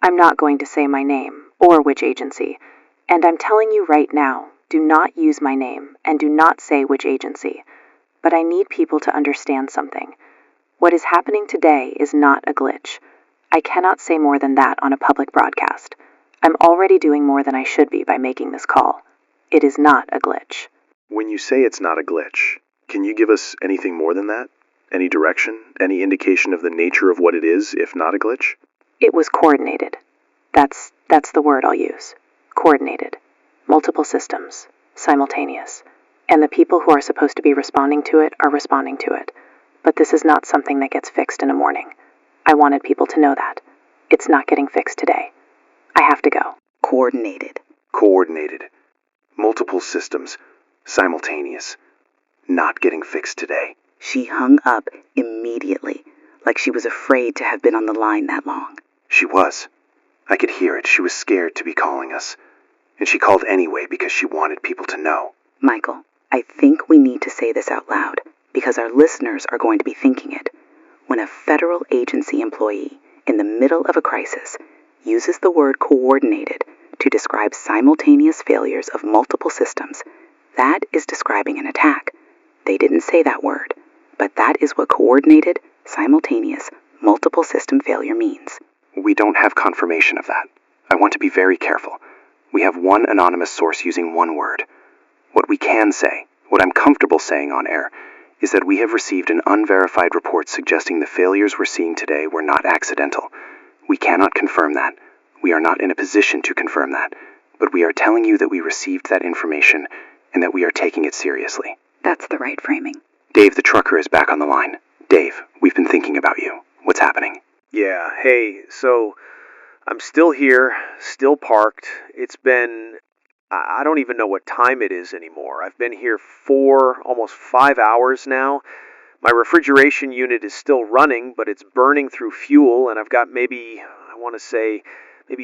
I'm not going to say my name or which agency, and I'm telling you right now, do not use my name and do not say which agency. But I need people to understand something. What is happening today is not a glitch. I cannot say more than that on a public broadcast. I'm already doing more than I should be by making this call. It is not a glitch. When you say it's not a glitch, can you give us anything more than that? Any direction? Any indication of the nature of what it is, if not a glitch? It was coordinated. That's the word I'll use. Coordinated. multiple systems, simultaneous, and the people who are supposed to be responding to it are responding to it. But this is not something that gets fixed in a morning. I wanted people to know that. It's not getting fixed today. I have to go. Coordinated. Coordinated. Multiple systems. Simultaneous. Not getting fixed today. She hung up immediately, like she was afraid to have been on the line that long. She was. I could hear it. She was scared to be calling us. And she called anyway because she wanted people to know. Michael, I think we need to say this out loud, because our listeners are going to be thinking it. When a federal agency employee, in the middle of a crisis, uses the word coordinated to describe simultaneous failures of multiple systems, that is describing an attack. They didn't say that word, but that is what coordinated, simultaneous, multiple system failure means. We don't have confirmation of that. I want to be very careful. We have one anonymous source using one word. What we can say, what I'm comfortable saying on air, is that we have received an unverified report suggesting the failures we're seeing today were not accidental. We cannot confirm that. We are not in a position to confirm that. But we are telling you that we received that information and that we are taking it seriously. That's the right framing. Dave, the trucker, is back on the line. Dave, we've been thinking about you. What's happening? Yeah, hey, so I'm still here, still parked. It's been, I don't even know what time it is anymore. I've been here almost 5 hours now. My refrigeration unit is still running, but it's burning through fuel, and I've got maybe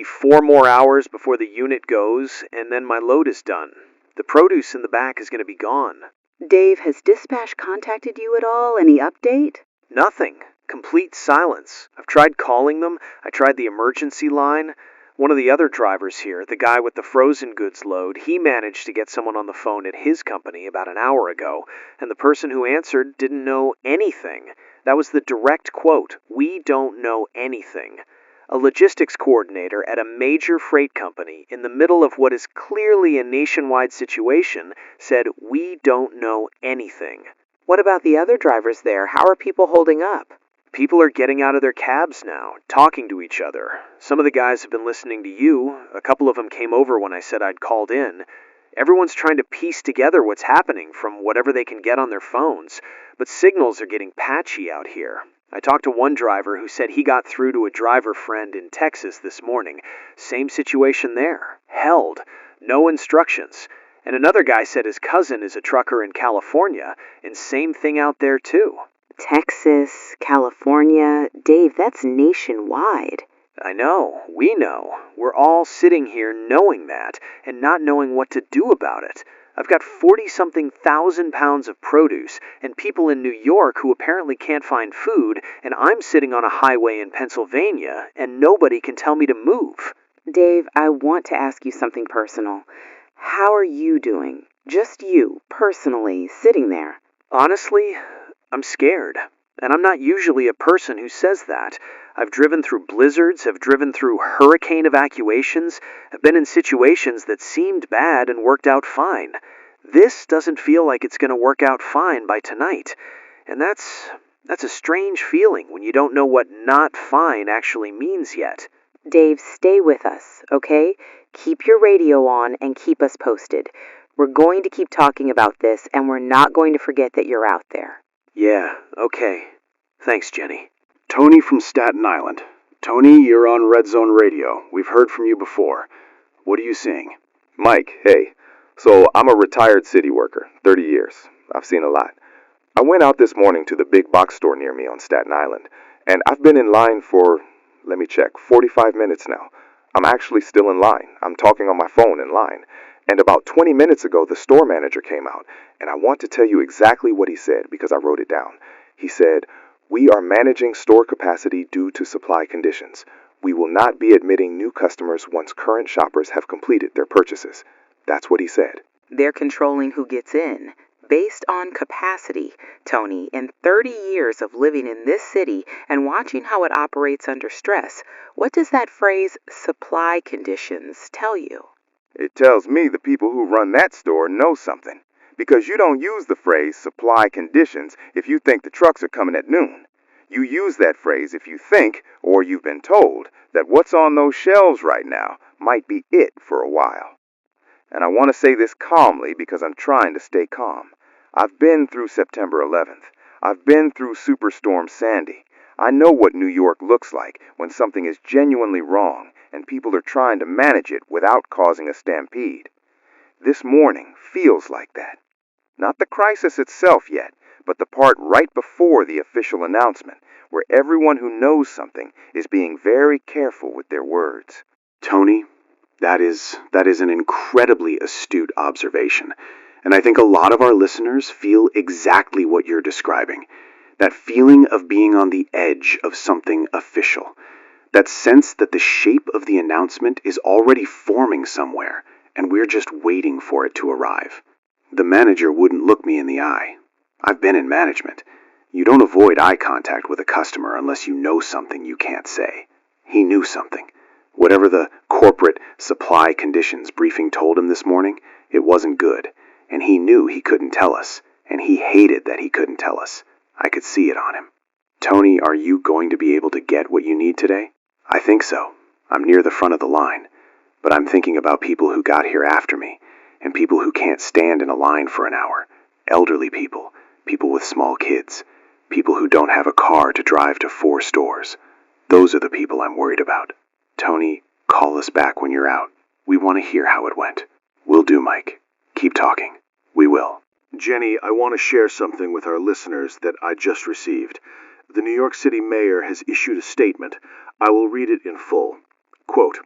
4 more hours before the unit goes, and then my load is done. The produce in the back is going to be gone. Dave, has dispatch contacted you at all? Any update? Nothing. Complete silence. I've tried calling them. I tried the emergency line. One of the other drivers here, the guy with the frozen goods load, he managed to get someone on the phone at his company about an hour ago, and the person who answered didn't know anything. That was the direct quote. "We don't know anything." A logistics coordinator at a major freight company in the middle of what is clearly a nationwide situation said, "We don't know anything." What about the other drivers there? How are people holding up? People are getting out of their cabs now, talking to each other. Some of the guys have been listening to you. A couple of them came over when I said I'd called in. Everyone's trying to piece together what's happening from whatever they can get on their phones, but signals are getting patchy out here. I talked to one driver who said he got through to a driver friend in Texas this morning. Same situation there. Held. No instructions. And another guy said his cousin is a trucker in California, and same thing out there too. Texas, California. Dave, that's nationwide. I know. We know. We're all sitting here knowing that, and not knowing what to do about it. I've got 40-something thousand pounds of produce, and people in New York who apparently can't find food, and I'm sitting on a highway in Pennsylvania, and nobody can tell me to move. Dave, I want to ask you something personal. How are you doing? Just you, personally, sitting there. Honestly, I'm scared. And I'm not usually a person who says that. I've driven through blizzards, have driven through hurricane evacuations, have been in situations that seemed bad and worked out fine. This doesn't feel like it's going to work out fine by tonight. And that's a strange feeling when you don't know what not fine actually means yet. Dave, stay with us, okay? Keep your radio on and keep us posted. We're going to keep talking about this, and we're not going to forget that you're out there. Yeah, okay. Thanks, Jenny. Tony from Staten Island. Tony, you're on Red Zone Radio. We've heard from you before. What are you seeing? Mike, hey. So I'm a retired city worker, 30 years. I've seen a lot. I went out this morning to the big box store near me on Staten Island, and I've been in line for, 45 minutes now. I'm actually still in line. I'm talking on my phone in line. And about 20 minutes ago, the store manager came out, and I want to tell you exactly what he said because I wrote it down. He said, "We are managing store capacity due to supply conditions. We will not be admitting new customers once current shoppers have completed their purchases." That's what he said. They're controlling who gets in, based on capacity. Tony, in 30 years of living in this city and watching how it operates under stress, what does that phrase, supply conditions, tell you? It tells me the people who run that store know something. Because you don't use the phrase supply conditions if you think the trucks are coming at noon. You use that phrase if you think, or you've been told, that what's on those shelves right now might be it for a while. And I want to say this calmly because I'm trying to stay calm. I've been through September 11th. I've been through Superstorm Sandy. I know what New York looks like when something is genuinely wrong and people are trying to manage it without causing a stampede. This morning feels like that. Not the crisis itself yet, but the part right before the official announcement, where everyone who knows something is being very careful with their words. Tony, that is an incredibly astute observation, and I think a lot of our listeners feel exactly what you're describing. That feeling of being on the edge of something official. That sense that the shape of the announcement is already forming somewhere, and we're just waiting for it to arrive. The manager wouldn't look me in the eye. I've been in management. You don't avoid eye contact with a customer unless you know something you can't say. He knew something. Whatever the corporate supply conditions briefing told him this morning, it wasn't good, and he knew he couldn't tell us, and he hated that he couldn't tell us. I could see it on him. Tony, are you going to be able to get what you need today? I think so. I'm near the front of the line, but I'm thinking about people who got here after me, and people who can't stand in a line for an hour. Elderly people, people with small kids, people who don't have a car to drive to 4 stores. Those are the people I'm worried about. Tony, call us back when you're out. We want to hear how it went. Will do, Mike. Keep talking. We will. Jenny, I want to share something with our listeners that I just received. The New York City mayor has issued a statement. I will read it in full. Quote,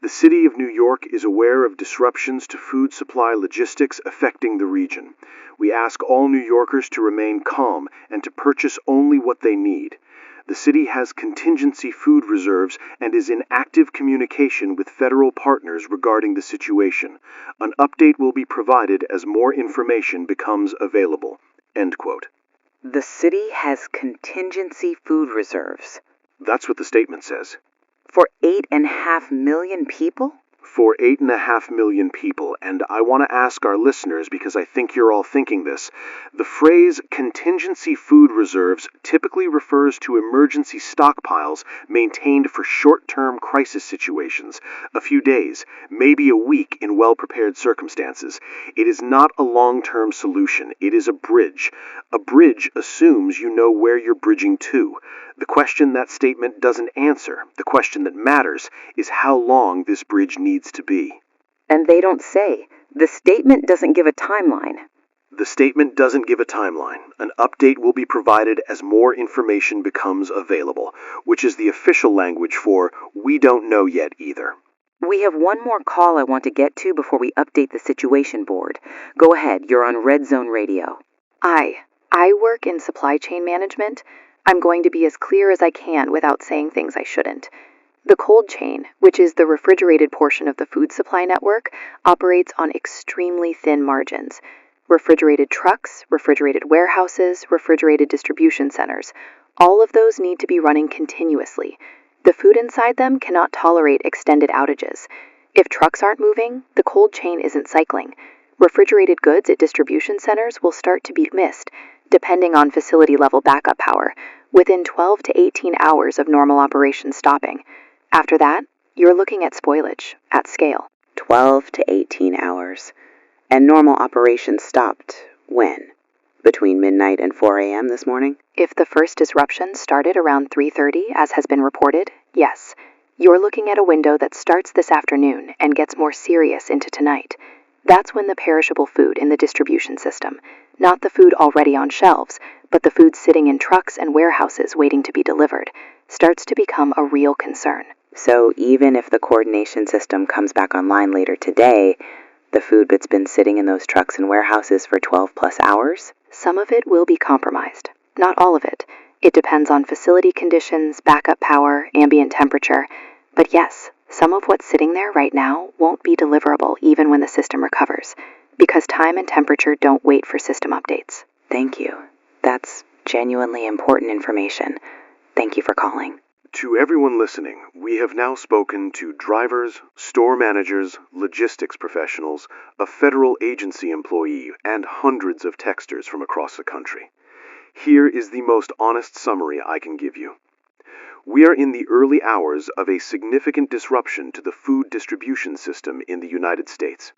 "The city of New York is aware of disruptions to food supply logistics affecting the region. We ask all New Yorkers to remain calm and to purchase only what they need. The city has contingency food reserves and is in active communication with federal partners regarding the situation. An update will be provided as more information becomes available." End quote. The city has contingency food reserves. That's what the statement says. For 8.5 million people? For 8.5 million people, and I want to ask our listeners, because I think you're all thinking this, the phrase contingency food reserves typically refers to emergency stockpiles maintained for short-term crisis situations, a few days, maybe a week in well-prepared circumstances. It is not a long-term solution, it is a bridge. A bridge assumes you know where you're bridging to. The question that statement doesn't answer, the question that matters, is how long this bridge needs to be. And they don't say. The statement doesn't give a timeline. The statement doesn't give a timeline. An update will be provided as more information becomes available, which is the official language for "we don't know yet either." We have one more call I want to get to before we update the situation board. Go ahead, you're on Red Zone Radio. I work in supply chain management. I'm going to be as clear as I can without saying things I shouldn't. The cold chain, which is the refrigerated portion of the food supply network, operates on extremely thin margins. Refrigerated trucks, refrigerated warehouses, refrigerated distribution centers, all of those need to be running continuously. The food inside them cannot tolerate extended outages. If trucks aren't moving, the cold chain isn't cycling. Refrigerated goods at distribution centers will start to be missed, depending on facility-level backup power, within 12 to 18 hours of normal operation stopping. After that, you're looking at spoilage, at scale. 12 to 18 hours. And normal operations stopped when? Between midnight and 4 a.m. this morning? If the first disruption started around 3:30, as has been reported, yes. You're looking at a window that starts this afternoon and gets more serious into tonight. That's when the perishable food in the distribution system, not the food already on shelves, but the food sitting in trucks and warehouses waiting to be delivered, starts to become a real concern. So even if the coordination system comes back online later today, the food that's been sitting in those trucks and warehouses for 12 plus hours? Some of it will be compromised. Not all of it. It depends on facility conditions, backup power, ambient temperature. But yes, some of what's sitting there right now won't be deliverable even when the system recovers, because time and temperature don't wait for system updates. Thank you. That's genuinely important information. Thank you for calling. To everyone listening, we have now spoken to drivers, store managers, logistics professionals, a federal agency employee, and hundreds of texters from across the country. Here is the most honest summary I can give you. We are in the early hours of a significant disruption to the food distribution system in the United States.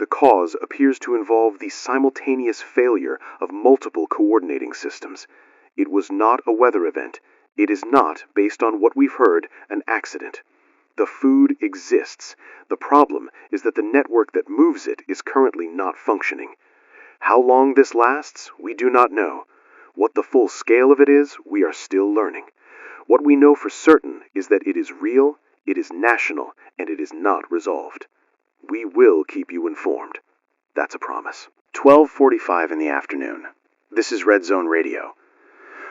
The cause appears to involve the simultaneous failure of multiple coordinating systems. It was not a weather event. It is not, based on what we've heard, an accident. The food exists. The problem is that the network that moves it is currently not functioning. How long this lasts, we do not know. What the full scale of it is, we are still learning. What we know for certain is that it is real, it is national, and it is not resolved. We will keep you informed. That's a promise. 12:45 in the afternoon. This is Red Zone Radio.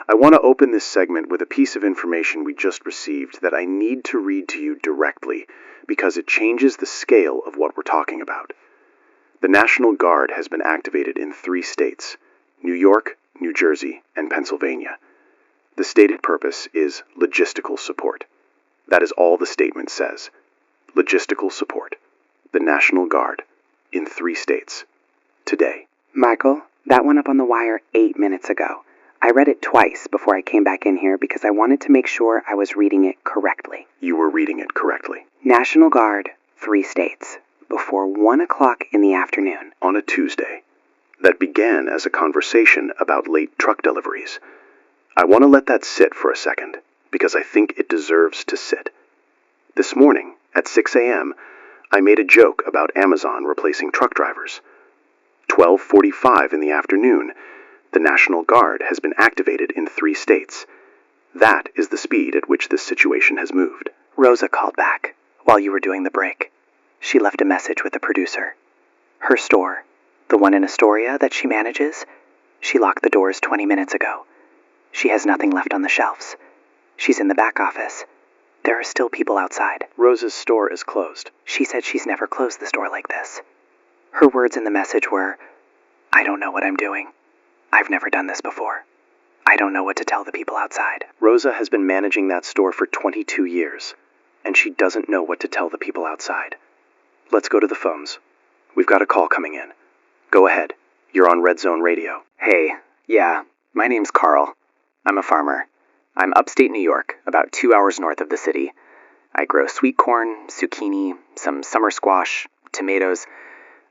I want to open this segment with a piece of information we just received that I need to read to you directly because it changes the scale of what we're talking about. The National Guard has been activated in 3 states: New York, New Jersey, and Pennsylvania. The stated purpose is logistical support. That is all the statement says. Logistical support. The National Guard in 3 states. Today. Michael, that went up on the wire 8 minutes ago. I read it twice before I came back in here because I wanted to make sure I was reading it correctly. You were reading it correctly. National Guard, 3 states, before 1 o'clock in the afternoon. On a Tuesday. That began as a conversation about late truck deliveries. I want to let that sit for a second, because I think it deserves to sit. This morning, at 6 a.m., I made a joke about Amazon replacing truck drivers. 12:45 in the afternoon, the National Guard has been activated in 3 states. That is the speed at which this situation has moved. Rosa called back while you were doing the break. She left a message with the producer. Her store, the one in Astoria that she manages, she locked the doors 20 minutes ago. She has nothing left on the shelves. She's in the back office. There are still people outside. Rosa's store is closed. She said she's never closed the store like this. Her words in the message were, "I don't know what I'm doing. I've never done this before. I don't know what to tell the people outside." Rosa has been managing that store for 22 years, and she doesn't know what to tell the people outside. Let's go to the phones. We've got a call coming in. Go ahead. You're on Red Zone Radio. Hey, yeah, my name's Carl. I'm a farmer. I'm upstate New York, about 2 hours north of the city. I grow sweet corn, zucchini, some summer squash, tomatoes.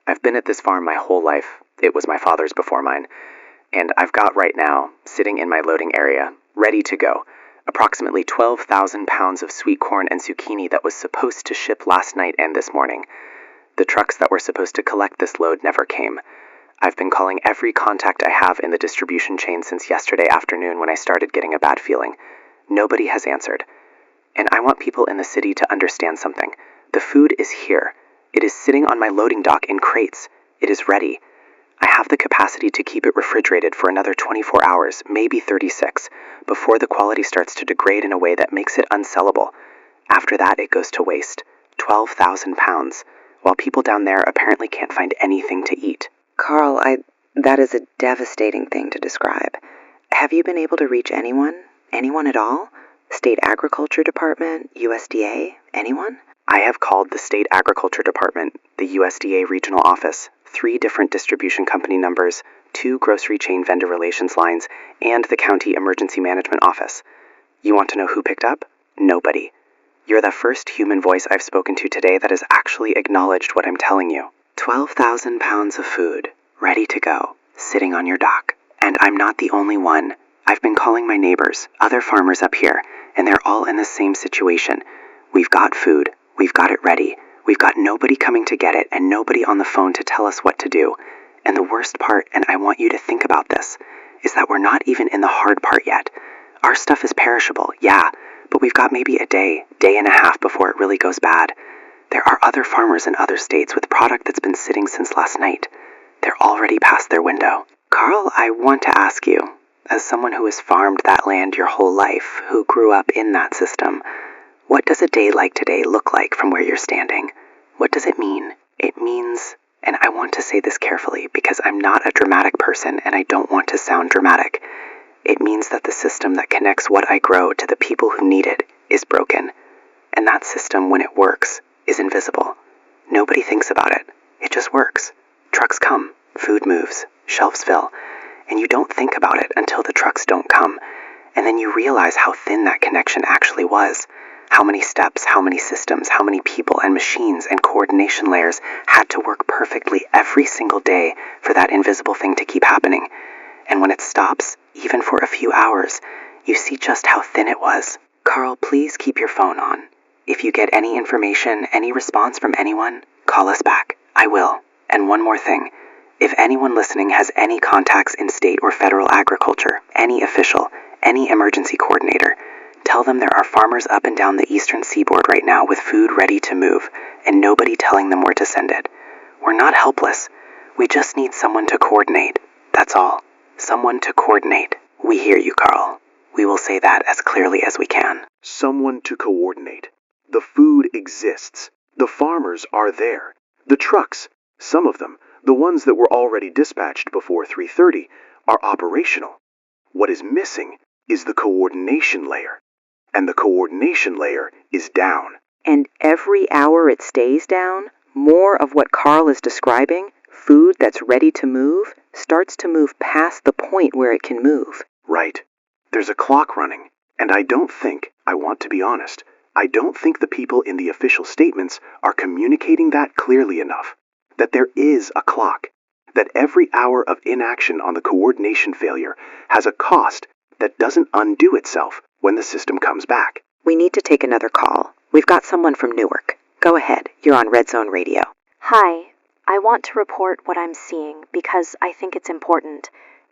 I've been at this farm my whole life. It was my father's before mine. And I've got right now, sitting in my loading area, ready to go, approximately 12,000 pounds of sweet corn and zucchini that was supposed to ship last night and this morning. The trucks that were supposed to collect this load never came. I've been calling every contact I have in the distribution chain since yesterday afternoon when I started getting a bad feeling. Nobody has answered. And I want people in the city to understand something. The food is here. It is sitting on my loading dock in crates. It is ready. I have the capacity to keep it refrigerated for another 24 hours, maybe 36, before the quality starts to degrade in a way that makes it unsellable. After that, it goes to waste. 12,000 pounds, while people down there apparently can't find anything to eat. Carl, that is a devastating thing to describe. Have you been able to reach anyone? Anyone at all? State Agriculture Department, USDA, anyone? I have called the State Agriculture Department, the USDA regional office, 3 different distribution company numbers, 2 grocery chain vendor relations lines, and the county emergency management office. You want to know who picked up? Nobody. You're the first human voice I've spoken to today that has actually acknowledged what I'm telling you. 12,000 pounds of food, ready to go, sitting on your dock. And I'm not the only one. I've been calling my neighbors, other farmers up here, and they're all in the same situation. We've got food. We've got it ready. We've got nobody coming to get it and nobody on the phone to tell us what to do. And the worst part, and I want you to think about this, is that we're not even in the hard part yet. Our stuff is perishable, yeah, but we've got maybe a day and a half before it really goes bad. There are other farmers in other states with product that's been sitting since last night. They're already past their window. Carl, I want to ask you, as someone who has farmed that land your whole life, who grew up in that system, what does a day like today look like from where you're standing? What does it mean? It means, and I want to say this carefully because I'm not a dramatic person and I don't want to sound dramatic. It means that the system that connects what I grow to the people who need it is broken. And that system, when it works, is invisible. Nobody thinks about it. It just works. Trucks come, food moves, shelves fill, and you don't think about it until the trucks don't come. And then you realize how thin that connection actually was. How many steps, how many systems, how many people and machines and coordination layers had to work perfectly every single day for that invisible thing to keep happening. And when it stops, even for a few hours, you see just how thin it was. Carl, please keep your phone on. If you get any information, any response from anyone, call us back. I will. And one more thing. If anyone listening has any contacts in state or federal agriculture, any official, any emergency coordinator, tell them there are farmers up and down the eastern seaboard right now with food ready to move, and nobody telling them where to send it. We're not helpless. We just need someone to coordinate. That's all. Someone to coordinate. We hear you, Carl. We will say that as clearly as we can. Someone to coordinate. The food exists. The farmers are there. The trucks, some of them, the ones that were already dispatched before 3:30, are operational. What is missing is the coordination layer. And the coordination layer is down. And every hour it stays down, more of what Carl is describing, food that's ready to move, starts to move past the point where it can move. Right. There's a clock running, and I want to be honest, I don't think the people in the official statements are communicating that clearly enough. That there is a clock. That every hour of inaction on the coordination failure has a cost that doesn't undo itself when the system comes back. We need to take another call. We've got someone from Newark. Go ahead. You're on Red Zone Radio. Hi, I want to report what I'm seeing because I think it's important.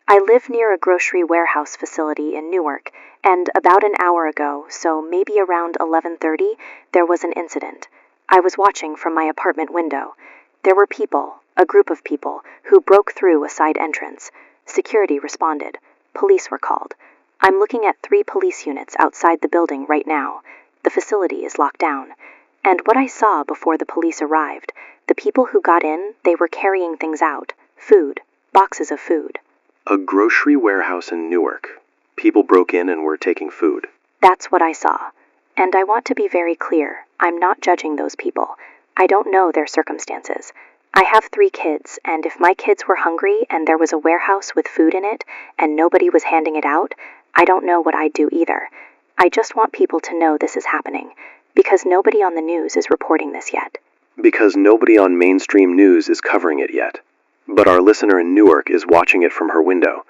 I live near a grocery warehouse facility in Newark, and about an hour ago, so maybe around 11:30, there was an incident. I was watching from my apartment window. There were people, a group of people, who broke through a side entrance. Security responded. Police were called. I'm looking at 3 police units outside the building right now. The facility is locked down. And what I saw before the police arrived, the people who got in, they were carrying things out. Food. Boxes of food. A grocery warehouse in Newark. People broke in and were taking food. That's what I saw. And I want to be very clear. I'm not judging those people. I don't know their circumstances. I have 3 kids, and if my kids were hungry and there was a warehouse with food in it and nobody was handing it out, I don't know what I'd do either. I just want people to know this is happening, because nobody on the news is reporting this yet. Because nobody on mainstream news is covering it yet. But our listener in Newark is watching it from her window.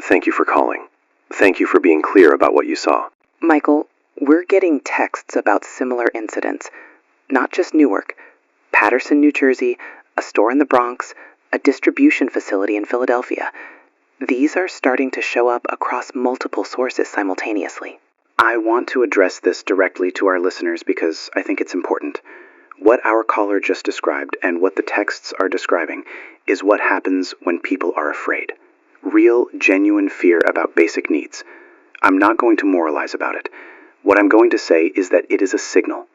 Thank you for calling. Thank you for being clear about what you saw. Michael, we're getting texts about similar incidents. Not just Newark. Paterson, New Jersey, a store in the Bronx, a distribution facility in Philadelphia. These are starting to show up across multiple sources simultaneously. I want to address this directly to our listeners because I think it's important. What our caller just described and what the texts are describing is what happens when people are afraid. Real, genuine fear about basic needs. I'm not going to moralize about it. What I'm going to say is that it is a signal.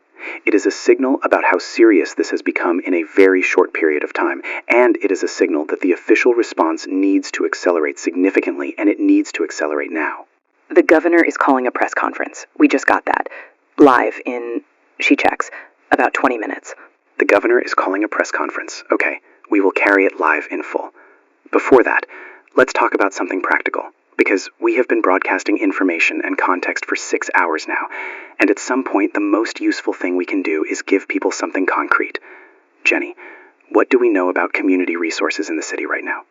It is a signal about how serious this has become in a very short period of time, and it is a signal that the official response needs to accelerate significantly, and it needs to accelerate now. The governor is calling a press conference. We just got that. Live in, she checks, about 20 minutes. The governor is calling a press conference. Okay, we will carry it live in full. Before that, let's talk about something practical, because we have been broadcasting information and context for 6 hours now, and at some point the most useful thing we can do is give people something concrete. Jenny, what do we know about community resources in the city right now?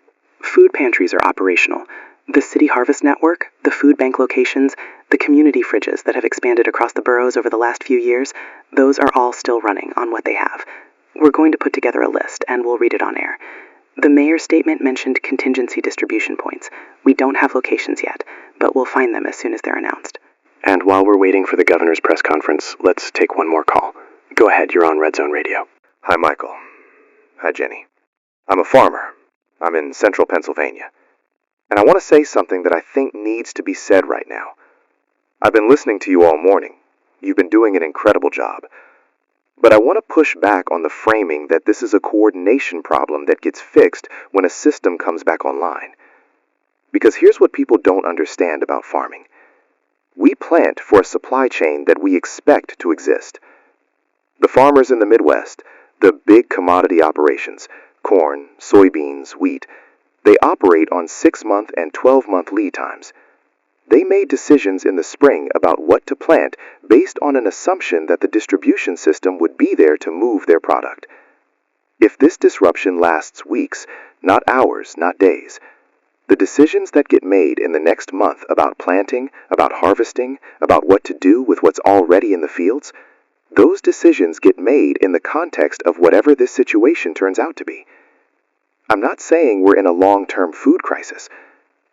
Food pantries are operational. The City Harvest Network, the food bank locations, the community fridges that have expanded across the boroughs over the last few years, those are all still running on what they have. We're going to put together a list, and we'll read it on air. The mayor's statement mentioned contingency distribution points. We don't have locations yet, but we'll find them as soon as they're announced. And while we're waiting for the governor's press conference, let's take one more call. Go ahead, you're on Red Zone Radio. Hi, Michael. Hi, Jenny. I'm a farmer. I'm in central Pennsylvania. And I want to say something that I think needs to be said right now. I've been listening to you all morning. You've been doing an incredible job. But I want to push back on the framing that this is a coordination problem that gets fixed when a system comes back online. Because here's what people don't understand about farming. We plant for a supply chain that we expect to exist. The farmers in the Midwest, the big commodity operations, corn, soybeans, wheat, they operate on 6-month and 12-month lead times. They made decisions in the spring about what to plant based on an assumption that the distribution system would be there to move their product. If this disruption lasts weeks, not hours, not days, the decisions that get made in the next month about planting, about harvesting, about what to do with what's already in the fields, those decisions get made in the context of whatever this situation turns out to be. I'm not saying we're in a long-term food crisis.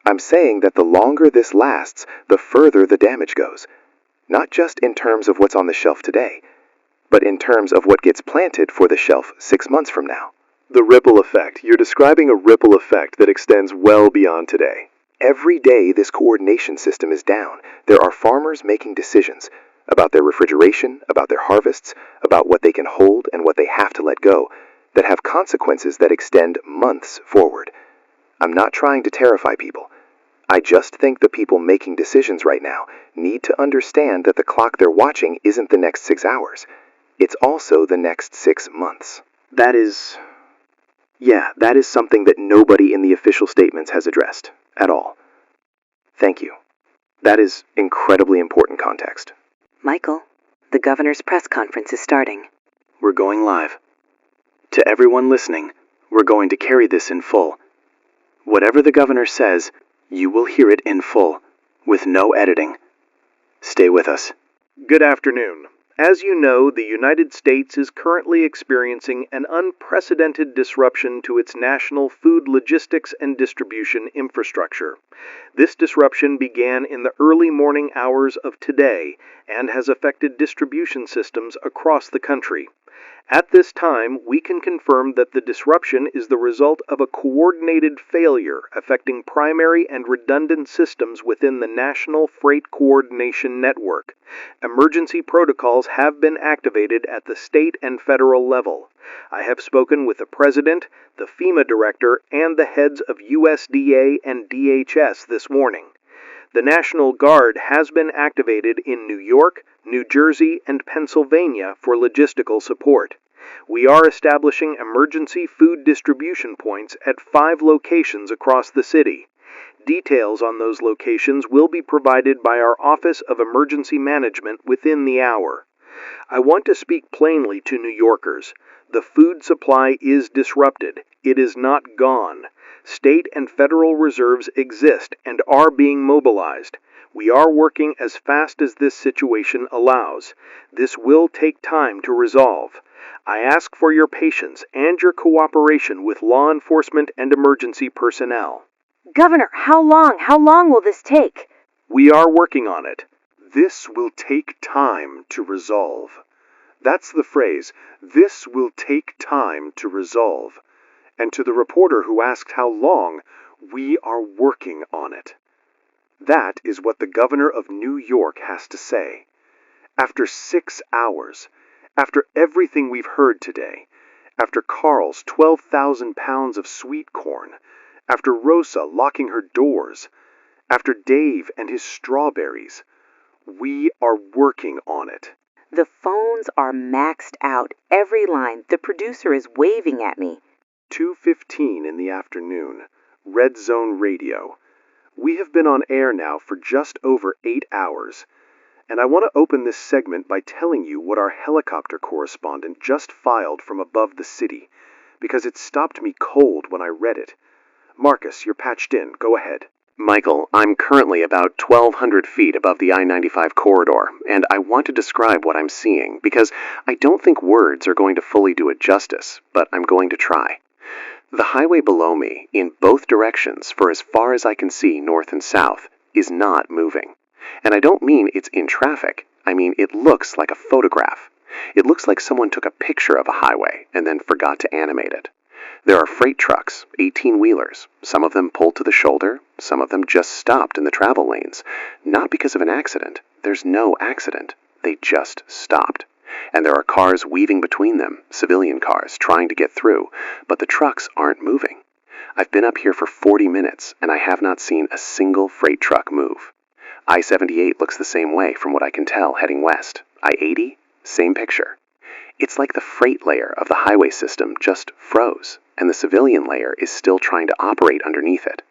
I'm saying that the longer this lasts, the further the damage goes. Not just in terms of what's on the shelf today, but in terms of what gets planted for the shelf 6 months from now. The ripple effect. You're describing a ripple effect that extends well beyond today. Every day this coordination system is down, there are farmers making decisions about their refrigeration, about their harvests, about what they can hold and what they have to let go, that have consequences that extend months forward. I'm not trying to terrify people. I just think the people making decisions right now need to understand that the clock they're watching isn't the next 6 hours. It's also the next 6 months. That is something that nobody in the official statements has addressed at all. Thank you. That is incredibly important context. Michael, the governor's press conference is starting. We're going live. To everyone listening, we're going to carry this in full. Whatever the governor says, you will hear it in full, with no editing. Stay with us. Good afternoon. As you know, the United States is currently experiencing an unprecedented disruption to its national food logistics and distribution infrastructure. This disruption began in the early morning hours of today and has affected distribution systems across the country. At this time, we can confirm that the disruption is the result of a coordinated failure affecting primary and redundant systems within the National Freight Coordination Network. Emergency protocols have been activated at the state and federal level. I have spoken with the President, the FEMA Director, and the heads of USDA and DHS this morning. The National Guard has been activated in New York, New Jersey, and Pennsylvania for logistical support. We are establishing emergency food distribution points at 5 locations across the city. Details on those locations will be provided by our Office of Emergency Management within the hour. I want to speak plainly to New Yorkers. The food supply is disrupted. It is not gone. State and federal reserves exist and are being mobilized. We are working as fast as this situation allows. This will take time to resolve. I ask for your patience and your cooperation with law enforcement and emergency personnel. Governor, how long? How long will this take? We are working on it. This will take time to resolve. That's the phrase. This will take time to resolve. And to the reporter who asked how long, we are working on it. That is what the governor of New York has to say. After 6 hours, after everything we've heard today, after Carl's 12,000 pounds of sweet corn, after Rosa locking her doors, after Dave and his strawberries, we are working on it. The phones are maxed out. Every line. The producer is waving at me. 2:15 in the afternoon. Red Zone Radio. We have been on air now for just over 8 hours, and I want to open this segment by telling you what our helicopter correspondent just filed from above the city, because it stopped me cold when I read it. Marcus, you're patched in. Go ahead. Michael, I'm currently about 1,200 feet above the I-95 corridor, and I want to describe what I'm seeing, because I don't think words are going to fully do it justice, but I'm going to try. The highway below me, in both directions, for as far as I can see north and south, is not moving. And I don't mean it's in traffic. I mean it looks like a photograph. It looks like someone took a picture of a highway and then forgot to animate it. There are freight trucks, 18-wheelers. Some of them pulled to the shoulder. Some of them just stopped in the travel lanes. Not because of an accident. There's no accident. They just stopped. And there are cars weaving between them, civilian cars trying to get through, but the trucks aren't moving. I've been up here for 40 minutes, and I have not seen a single freight truck move. I-78 looks the same way from what I can tell heading west. I-80, same picture. It's like the freight layer of the highway system just froze, and the civilian layer is still trying to operate underneath it.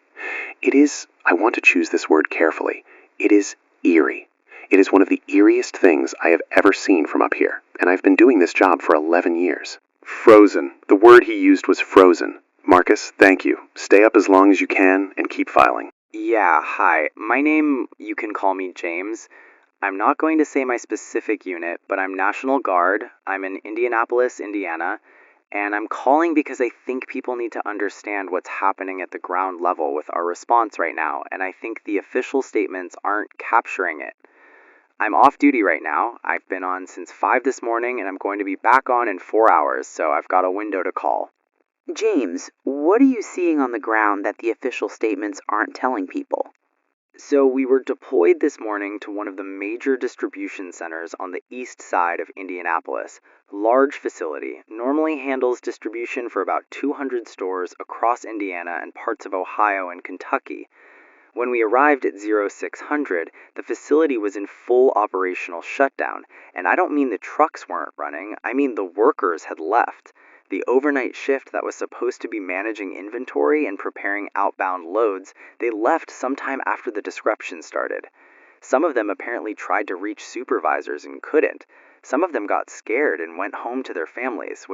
It is, I want to choose this word carefully, It is eerie. It is one of the eeriest things I have ever seen from up here, and I've been doing this job for 11 years. Frozen. The word he used was frozen. Marcus, thank you. Stay up as long as you can and keep filing. Yeah, hi. My name, you can call me James. I'm not going to say my specific unit, but I'm National Guard. I'm in Indianapolis, Indiana, and I'm calling because I think people need to understand what's happening at the ground level with our response right now, and I think the official statements aren't capturing it. I'm off duty right now. I've been on since 5 this morning, and I'm going to be back on in 4 hours, so I've got a window to call. James, what are you seeing on the ground that the official statements aren't telling people? So we were deployed this morning to one of the major distribution centers on the east side of Indianapolis. Large facility, normally handles distribution for about 200 stores across Indiana and parts of Ohio and Kentucky. When we arrived at 0600, the facility was in full operational shutdown, and I don't mean the trucks weren't running, I mean the workers had left. The overnight shift that was supposed to be managing inventory and preparing outbound loads, they left sometime after the disruption started. Some of them apparently tried to reach supervisors and couldn't. Some of them got scared and went home to their families,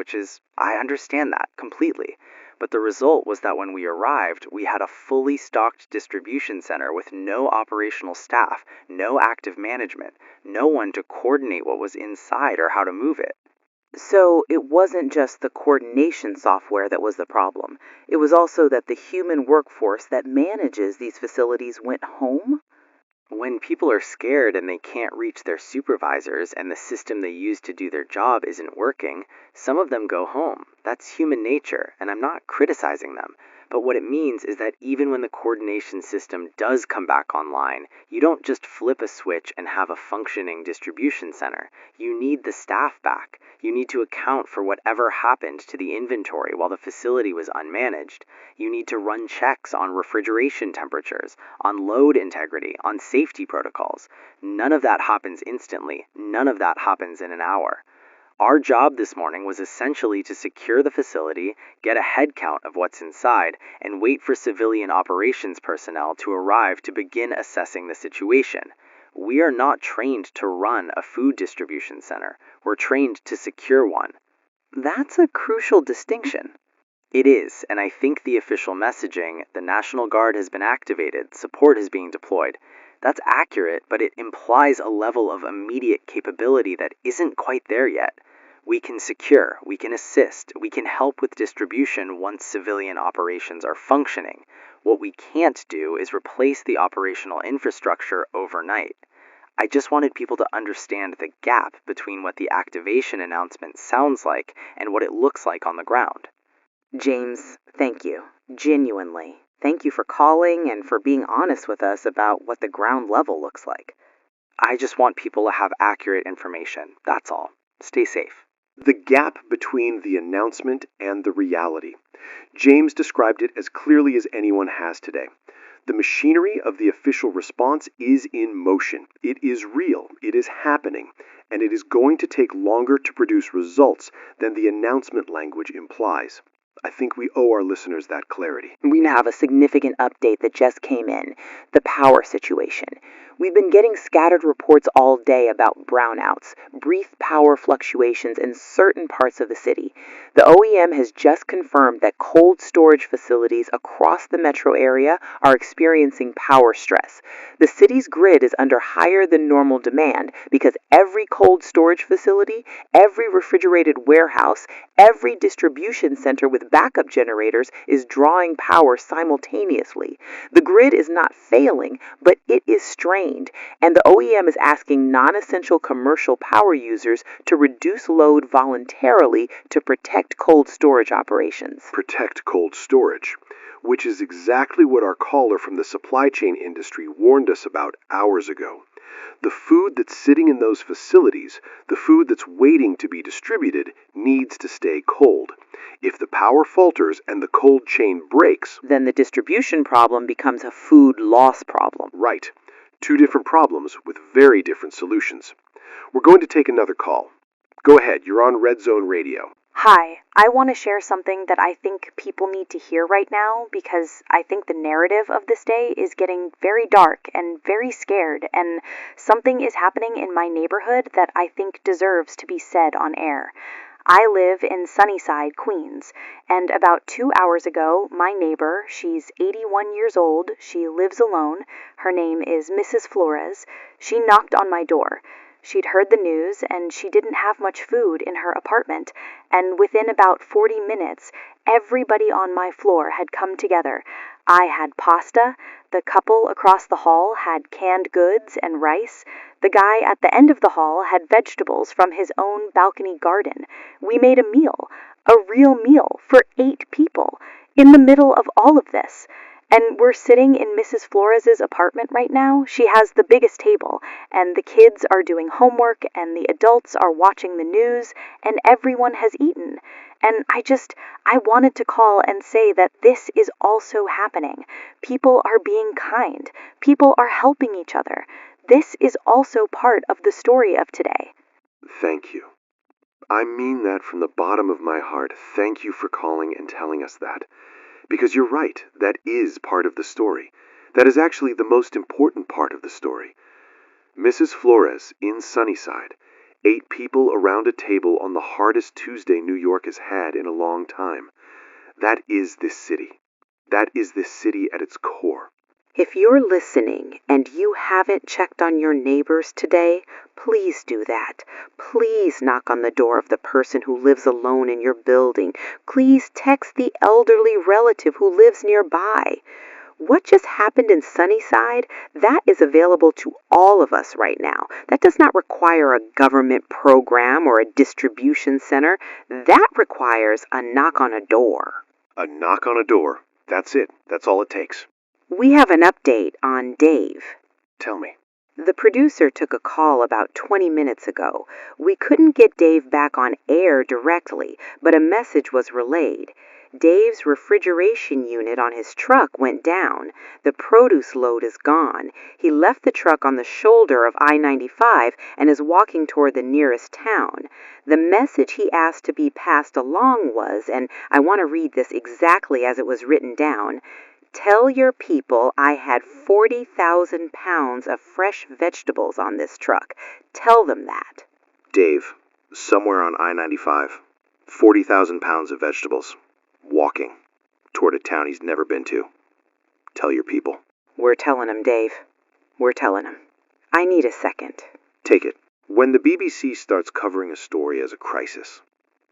I understand that completely. But the result was that when we arrived, we had a fully stocked distribution center with no operational staff, no active management, no one to coordinate what was inside or how to move it. So it wasn't just the coordination software that was the problem. It was also that the human workforce that manages these facilities went home? When people are scared and they can't reach their supervisors and the system they use to do their job isn't working, some of them go home. That's human nature, and I'm not criticizing them. But what it means is that even when the coordination system does come back online, you don't just flip a switch and have a functioning distribution center. You need the staff back. You need to account for whatever happened to the inventory while the facility was unmanaged. You need to run checks on refrigeration temperatures, on load integrity, on safety protocols. None of that happens instantly. None of that happens in an hour. Our job this morning was essentially to secure the facility, get a head count of what's inside, and wait for civilian operations personnel to arrive to begin assessing the situation. We are not trained to run a food distribution center. We're trained to secure one. That's a crucial distinction. It is, and I think the official messaging, the National Guard has been activated, support is being deployed. That's accurate, but it implies a level of immediate capability that isn't quite there yet. We can secure, we can assist, we can help with distribution once civilian operations are functioning. What we can't do is replace the operational infrastructure overnight. I just wanted people to understand the gap between what the activation announcement sounds like and what it looks like on the ground. James, thank you. Genuinely. Thank you for calling and for being honest with us about what the ground level looks like. I just want people to have accurate information, that's all. Stay safe. The gap between the announcement and the reality. James described it as clearly as anyone has today. The machinery of the official response is in motion. It is real. It is happening. And it is going to take longer to produce results than the announcement language implies. I think we owe our listeners that clarity. We now have a significant update that just came in, the power situation. We've been getting scattered reports all day about brownouts, brief power fluctuations in certain parts of the city. The OEM has just confirmed that cold storage facilities across the metro area are experiencing power stress. The city's grid is under higher than normal demand because every cold storage facility, every refrigerated warehouse, every distribution center with backup generators is drawing power simultaneously. The grid is not failing, but it is strained, and the OEM is asking non-essential commercial power users to reduce load voluntarily to protect cold storage operations. Protect cold storage, which is exactly what our caller from the supply chain industry warned us about hours ago. The food that's sitting in those facilities, the food that's waiting to be distributed, needs to stay cold. If the power falters and the cold chain breaks, then the distribution problem becomes a food loss problem. Right. Two different problems with very different solutions. We're going to take another call. Go ahead, you're on Red Zone Radio. Hi, I want to share something that I think people need to hear right now because I think the narrative of this day is getting very dark and very scared, and something is happening in my neighborhood that I think deserves to be said on air. I live in Sunnyside, Queens, and about 2 hours ago, my neighbor, she's 81 years old, she lives alone, her name is Mrs. Flores, she knocked on my door. She'd heard the news and she didn't have much food in her apartment, and within about 40 minutes, everybody on my floor had come together. I had pasta, the couple across the hall had canned goods and rice, the guy at the end of the hall had vegetables from his own balcony garden. We made a meal, a real meal for 8 people, in the middle of all of this. And we're sitting in Mrs. Flores's apartment right now. She has the biggest table, and the kids are doing homework, and the adults are watching the news, and everyone has eaten. And I wanted to call and say that this is also happening. People are being kind. People are helping each other. This is also part of the story of today. Thank you. I mean that from the bottom of my heart. Thank you for calling and telling us that. Because you're right, that is part of the story. That is actually the most important part of the story. Mrs. Flores, in Sunnyside, 8 people around a table on the hardest Tuesday New York has had in a long time. That is this city. That is this city at its core. If you're listening and you haven't checked on your neighbors today, please do that. Please knock on the door of the person who lives alone in your building. Please text the elderly relative who lives nearby. What just happened in Sunnyside, that is available to all of us right now. That does not require a government program or a distribution center. That requires a knock on a door. A knock on a door. That's it. That's all it takes. We have an update on Dave. Tell me. The producer took a call about 20 minutes ago. We couldn't get Dave back on air directly, but a message was relayed. Dave's refrigeration unit on his truck went down. The produce load is gone. He left the truck on the shoulder of I-95 and is walking toward the nearest town. The message he asked to be passed along was, and I want to read this exactly as it was written down, "Tell your people I had 40,000 pounds of fresh vegetables on this truck. Tell them that." Dave, somewhere on I-95, 40,000 pounds of vegetables, walking toward a town he's never been to. Tell your people. We're telling him, Dave. We're telling him. I need a second. Take it. When the BBC starts covering a story as a crisis,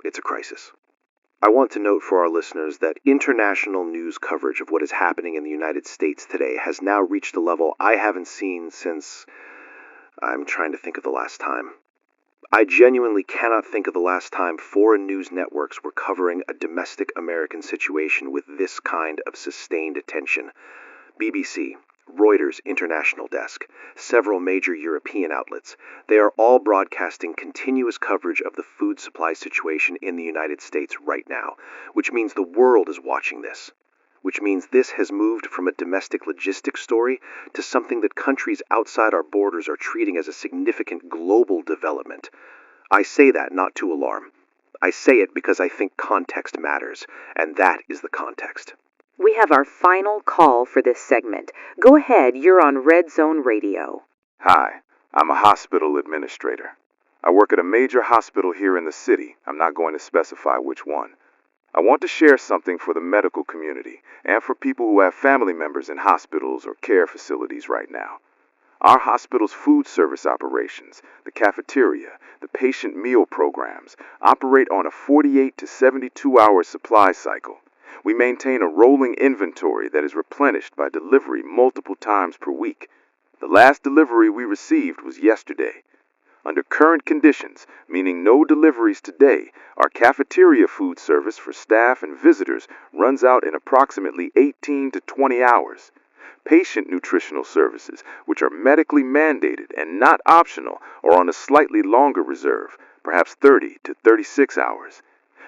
it's a crisis. I want to note for our listeners that international news coverage of what is happening in the United States today has now reached a level I haven't seen since... I'm trying to think of the last time. I genuinely cannot think of the last time foreign news networks were covering a domestic American situation with this kind of sustained attention. BBC, Reuters International Desk, several major European outlets, they are all broadcasting continuous coverage of the food supply situation in the United States right now, which means the world is watching this. Which means this has moved from a domestic logistics story to something that countries outside our borders are treating as a significant global development. I say that not to alarm. I say it because I think context matters, and that is the context. We have our final call for this segment. Go ahead, you're on Red Zone Radio. Hi, I'm a hospital administrator. I work at a major hospital here in the city. I'm not going to specify which one. I want to share something for the medical community and for people who have family members in hospitals or care facilities right now. Our hospital's food service operations, the cafeteria, the patient meal programs, operate on a 48 to 72-hour supply cycle. We maintain a rolling inventory that is replenished by delivery multiple times per week. The last delivery we received was yesterday. Under current conditions, meaning no deliveries today, our cafeteria food service for staff and visitors runs out in approximately 18 to 20 hours. Patient nutritional services, which are medically mandated and not optional, are on a slightly longer reserve, perhaps 30 to 36 hours.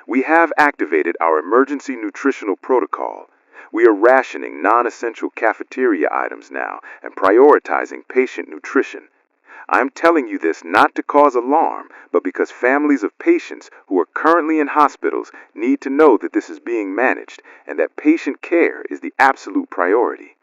We have activated our emergency nutritional protocol. We are rationing non-essential cafeteria items now and prioritizing patient nutrition. I'm telling you this not to cause alarm, but because families of patients who are currently in hospitals need to know that this is being managed and that patient care is the absolute priority.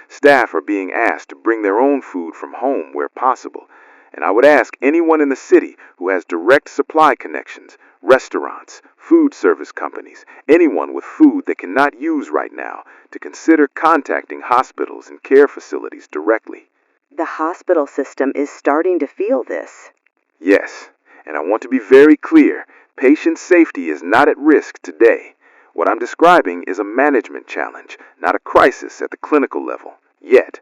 Staff are being asked to bring their own food from home where possible, and I would ask anyone in the city who has direct supply connections, restaurants, food service companies, anyone with food they cannot use right now, to consider contacting hospitals and care facilities directly. The hospital system is starting to feel this. Yes, and I want to be very clear, patient safety is not at risk today. What I'm describing is a management challenge, not a crisis at the clinical level, yet.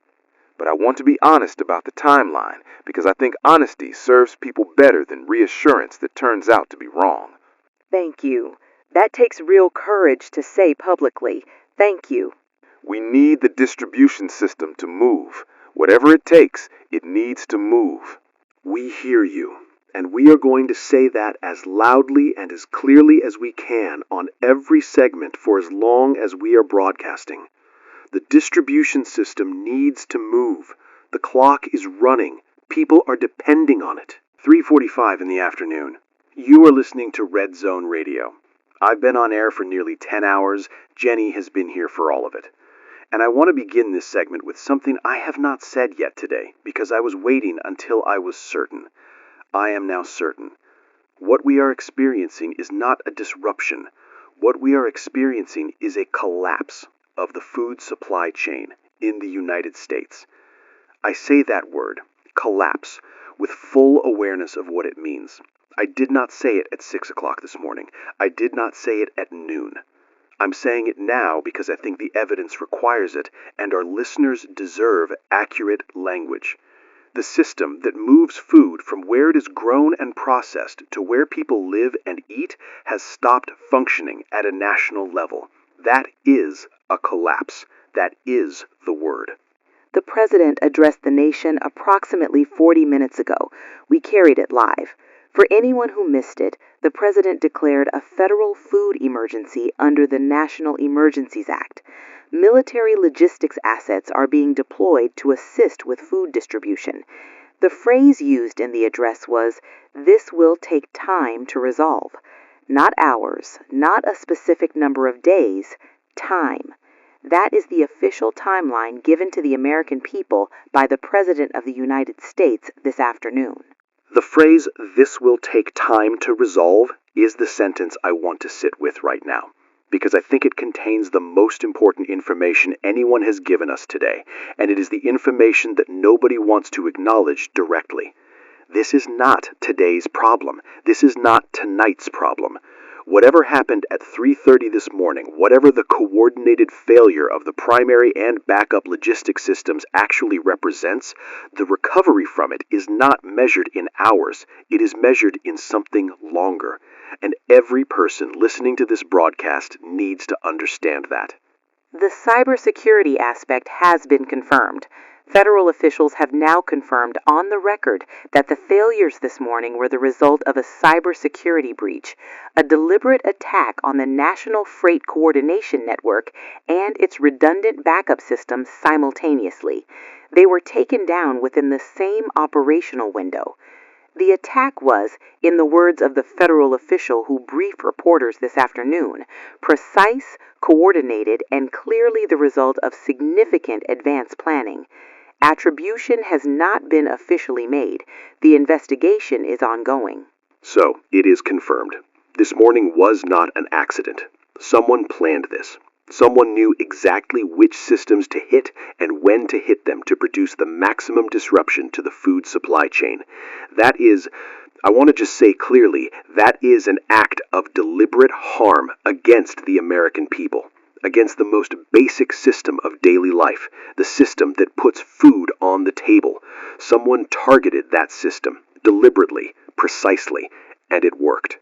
But I want to be honest about the timeline, because I think honesty serves people better than reassurance that turns out to be wrong. Thank you. That takes real courage to say publicly. Thank you. We need the distribution system to move. Whatever it takes, it needs to move. We hear you, and we are going to say that as loudly and as clearly as we can on every segment for as long as we are broadcasting. The distribution system needs to move. The clock is running. People are depending on it. 3:45 in the afternoon. You are listening to Red Zone Radio. I've been on air for nearly 10 hours. Jenny has been here for all of it. And I want to begin this segment with something I have not said yet today, because I was waiting until I was certain. I am now certain. What we are experiencing is not a disruption. What we are experiencing is a collapse of the food supply chain in the United States. I say that word, collapse, with full awareness of what it means. I did not say it at 6 o'clock this morning. I did not say it at noon. I'm saying it now because I think the evidence requires it, and our listeners deserve accurate language. The system that moves food from where it is grown and processed to where people live and eat has stopped functioning at a national level. That is a collapse. That is the word. The President addressed the nation approximately 40 minutes ago. We carried it live. For anyone who missed it, the President declared a federal food emergency under the National Emergencies Act. Military logistics assets are being deployed to assist with food distribution. The phrase used in the address was, "This will take time to resolve." Not hours, not a specific number of days, time. That is the official timeline given to the American people by the President of the United States this afternoon. The phrase, "this will take time to resolve," is the sentence I want to sit with right now, because I think it contains the most important information anyone has given us today, and it is the information that nobody wants to acknowledge directly. This is not today's problem. This is not tonight's problem. Whatever happened at 3:30 this morning, whatever the coordinated failure of the primary and backup logistics systems actually represents, the recovery from it is not measured in hours. It is measured in something longer. And every person listening to this broadcast needs to understand that. The cybersecurity aspect has been confirmed. Federal officials have now confirmed on the record that the failures this morning were the result of a cybersecurity breach, a deliberate attack on the National Freight Coordination Network and its redundant backup systems simultaneously. They were taken down within the same operational window. The attack was, in the words of the federal official who briefed reporters this afternoon, precise, coordinated, and clearly the result of significant advanced planning. Attribution has not been officially made. The investigation is ongoing. So, it is confirmed. This morning was not an accident. Someone planned this. Someone knew exactly which systems to hit and when to hit them to produce the maximum disruption to the food supply chain. That is, I want to just say clearly, that is an act of deliberate harm against the American people, against the most basic system of daily life, the system that puts food on the table. Someone targeted that system, deliberately, precisely, and it worked.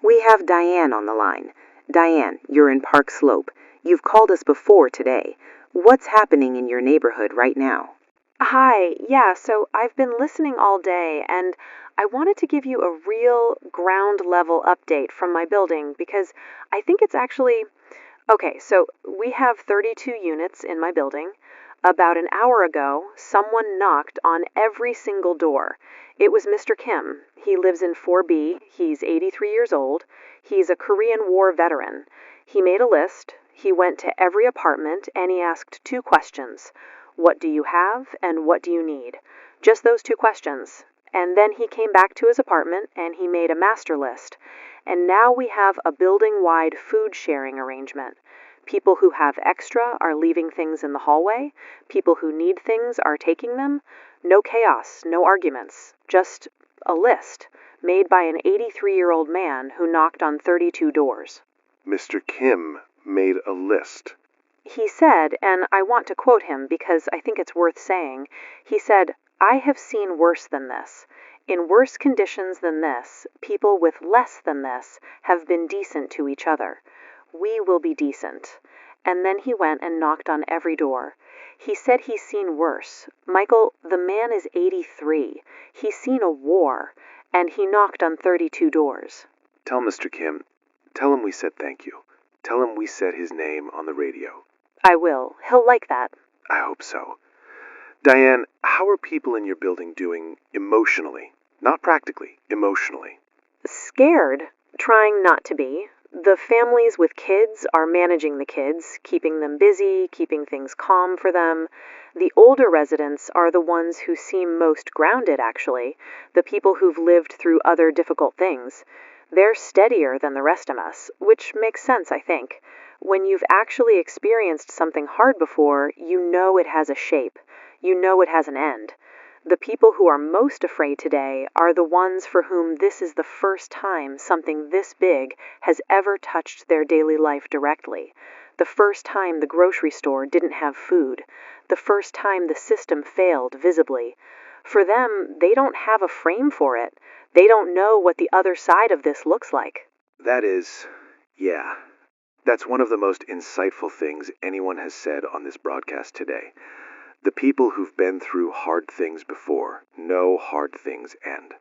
We have Diane on the line. Diane, you're in Park Slope. You've called us before today. What's happening in your neighborhood right now? Hi, yeah, so I've been listening all day, and I wanted to give you a real ground level update from my building because I think it's actually Okay, so we have 32 units in my building. About an hour ago, someone knocked on every single door. It was Mr. Kim. He lives in 4B. He's 83 years old. He's a Korean War veteran. He made a list. He went to every apartment and he asked 2 questions. What do you have and what do you need? Just those 2 questions. And then he came back to his apartment and he made a master list. And now we have a building-wide food sharing arrangement. People who have extra are leaving things in the hallway. People who need things are taking them. No chaos, no arguments. Just a list made by an 83-year-old man who knocked on 32 doors. Mr. Kim made a list. He said, and I want to quote him because I think it's worth saying, he said, "I have seen worse than this. In worse conditions than this, people with less than this have been decent to each other. We will be decent." And then he went and knocked on every door. He said he's seen worse. Michael, the man is 83. He's seen a war, and he knocked on 32 doors. Tell Mr. Kim. Tell him we said thank you. Tell him we said his name on the radio. I will. He'll like that. I hope so. Diane, how are people in your building doing emotionally? Not practically, emotionally. Scared, trying not to be. The families with kids are managing the kids, keeping them busy, keeping things calm for them. The older residents are the ones who seem most grounded, actually, the people who've lived through other difficult things. They're steadier than the rest of us, which makes sense, I think. When you've actually experienced something hard before, you know it has a shape. You know it has an end. The people who are most afraid today are the ones for whom this is the first time something this big has ever touched their daily life directly. The first time the grocery store didn't have food. The first time the system failed visibly. For them, they don't have a frame for it. They don't know what the other side of this looks like. That's one of the most insightful things anyone has said on this broadcast today. The people who've been through hard things before know hard things end.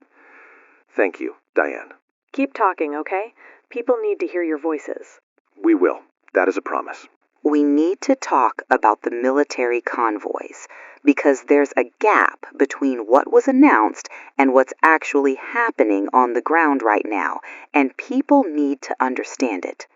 Thank you, Diane. Keep talking, okay? People need to hear your voices. We will. That is a promise. We need to talk about the military convoys, because there's a gap between what was announced and what's actually happening on the ground right now, and people need to understand it.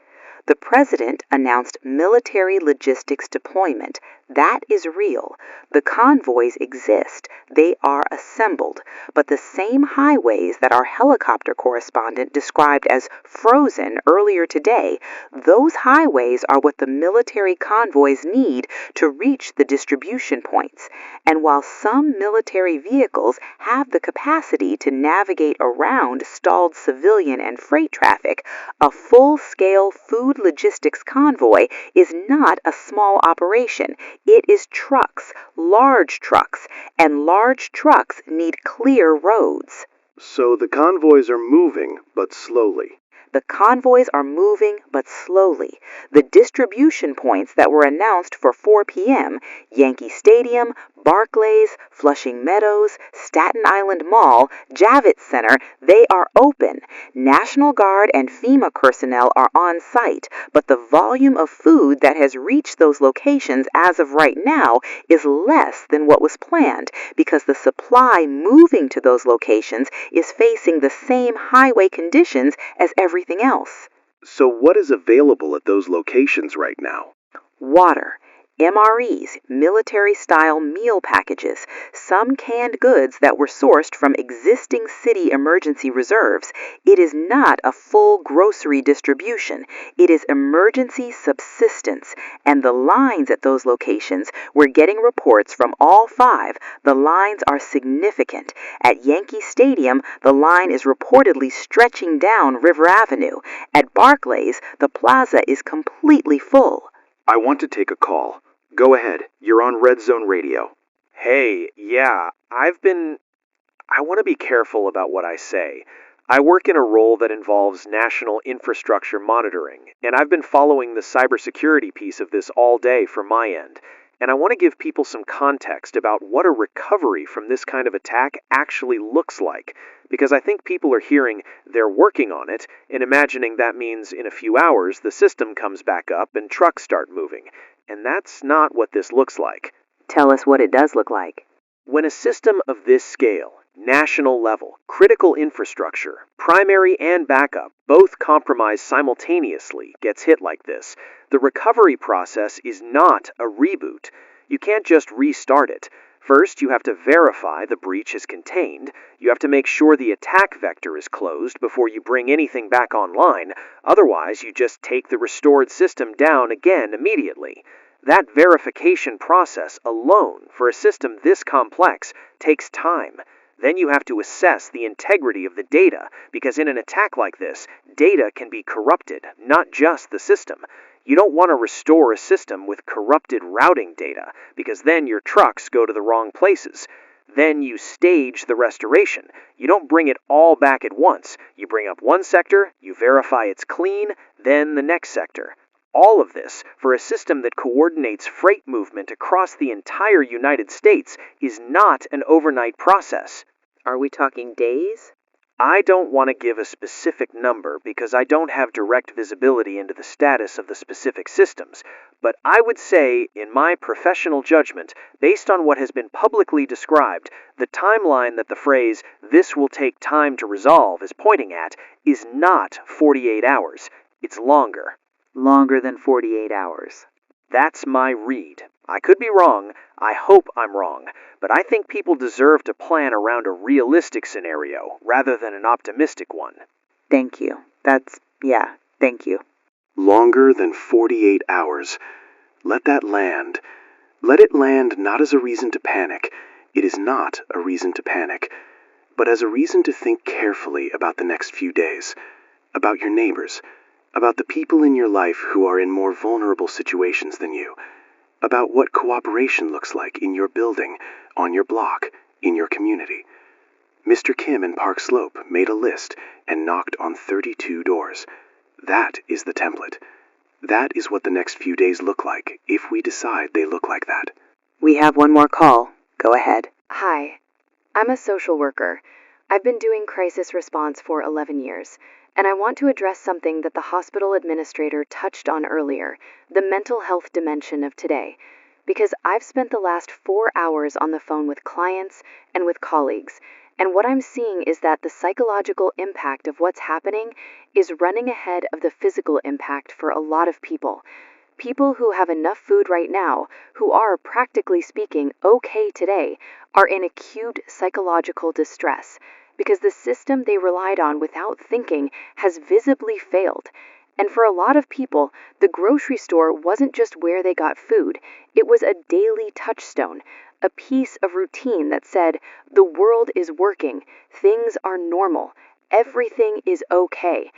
The president announced military logistics deployment. That is real. The convoys exist. They are assembled. But the same highways that our helicopter correspondent described as frozen earlier today, those highways are what the military convoys need to reach the distribution points. And while some military vehicles have the capacity to navigate around stalled civilian and freight traffic, a full-scale food logistics convoy is not a small operation. It is trucks, large trucks, and large trucks need clear roads. So the convoys are moving, but slowly. The convoys are moving, but slowly. The distribution points that were announced for 4 p.m., Yankee Stadium, Barclays, Flushing Meadows, Staten Island Mall, Javits Center, they are open. National Guard and FEMA personnel are on site, but the volume of food that has reached those locations as of right now is less than what was planned, because the supply moving to those locations is facing the same highway conditions as everything else. So what is available at those locations right now? Water, MREs, military-style meal packages, some canned goods that were sourced from existing city emergency reserves. It is not a full grocery distribution. It is emergency subsistence. And the lines at those locations, we're getting reports from all 5. The lines are significant. At Yankee Stadium, the line is reportedly stretching down River Avenue. At Barclays, the plaza is completely full. I want to take a call. Go ahead. You're on Red Zone Radio. Hey, yeah, I want to be careful about what I say. I work in a role that involves national infrastructure monitoring, and I've been following the cybersecurity piece of this all day from my end. and I want to give people some context about what a recovery from this kind of attack actually looks like, because I think people are hearing they're working on it and imagining that means in a few hours the system comes back up and trucks start moving, and that's not what this looks like. Tell us what it does look like. When a system of this scale, national level, critical infrastructure, primary and backup, both compromised simultaneously, gets hit like this, the recovery process is not a reboot. You can't just restart it. First, you have to verify the breach is contained. You have to make sure the attack vector is closed before you bring anything back online. Otherwise, you just take the restored system down again immediately. That verification process alone, for a system this complex, takes time. Then you have to assess the integrity of the data, because in an attack like this, data can be corrupted, not just the system. You don't want to restore a system with corrupted routing data, because then your trucks go to the wrong places. Then you stage the restoration. You don't bring it all back at once. You bring up one sector, you verify it's clean, then the next sector. All of this, for a system that coordinates freight movement across the entire United States, is not an overnight process. Are we talking days? I don't want to give a specific number because I don't have direct visibility into the status of the specific systems, but I would say, in my professional judgment, based on what has been publicly described, the timeline that the phrase, "this will take time to resolve," is pointing at is not 48 hours. It's longer. Longer than 48 hours. That's my read. I could be wrong. I hope I'm wrong. But I think people deserve to plan around a realistic scenario rather than an optimistic one. Thank you. Thank you. Longer than 48 hours. Let that land. Let it land not as a reason to panic. It is not a reason to panic, but as a reason to think carefully about the next few days, about your neighbors, about the people in your life who are in more vulnerable situations than you, about what cooperation looks like in your building, on your block, in your community. Mr. Kim in Park Slope made a list and knocked on 32 doors. That is the template. That is what the next few days look like if we decide they look like that. We have one more call. Go ahead. Hi, I'm a social worker. I've been doing crisis response for 11 years. And I want to address something that the hospital administrator touched on earlier, the mental health dimension of today, because I've spent the last 4 hours on the phone with clients and with colleagues, and what I'm seeing is that the psychological impact of what's happening is running ahead of the physical impact for a lot of people. People who have enough food right now, who are, practically speaking, okay today, are in acute psychological distress, because the system they relied on without thinking has visibly failed. And for a lot of people, the grocery store wasn't just where they got food, it was a daily touchstone, a piece of routine that said, the world is working, things are normal, everything is okay.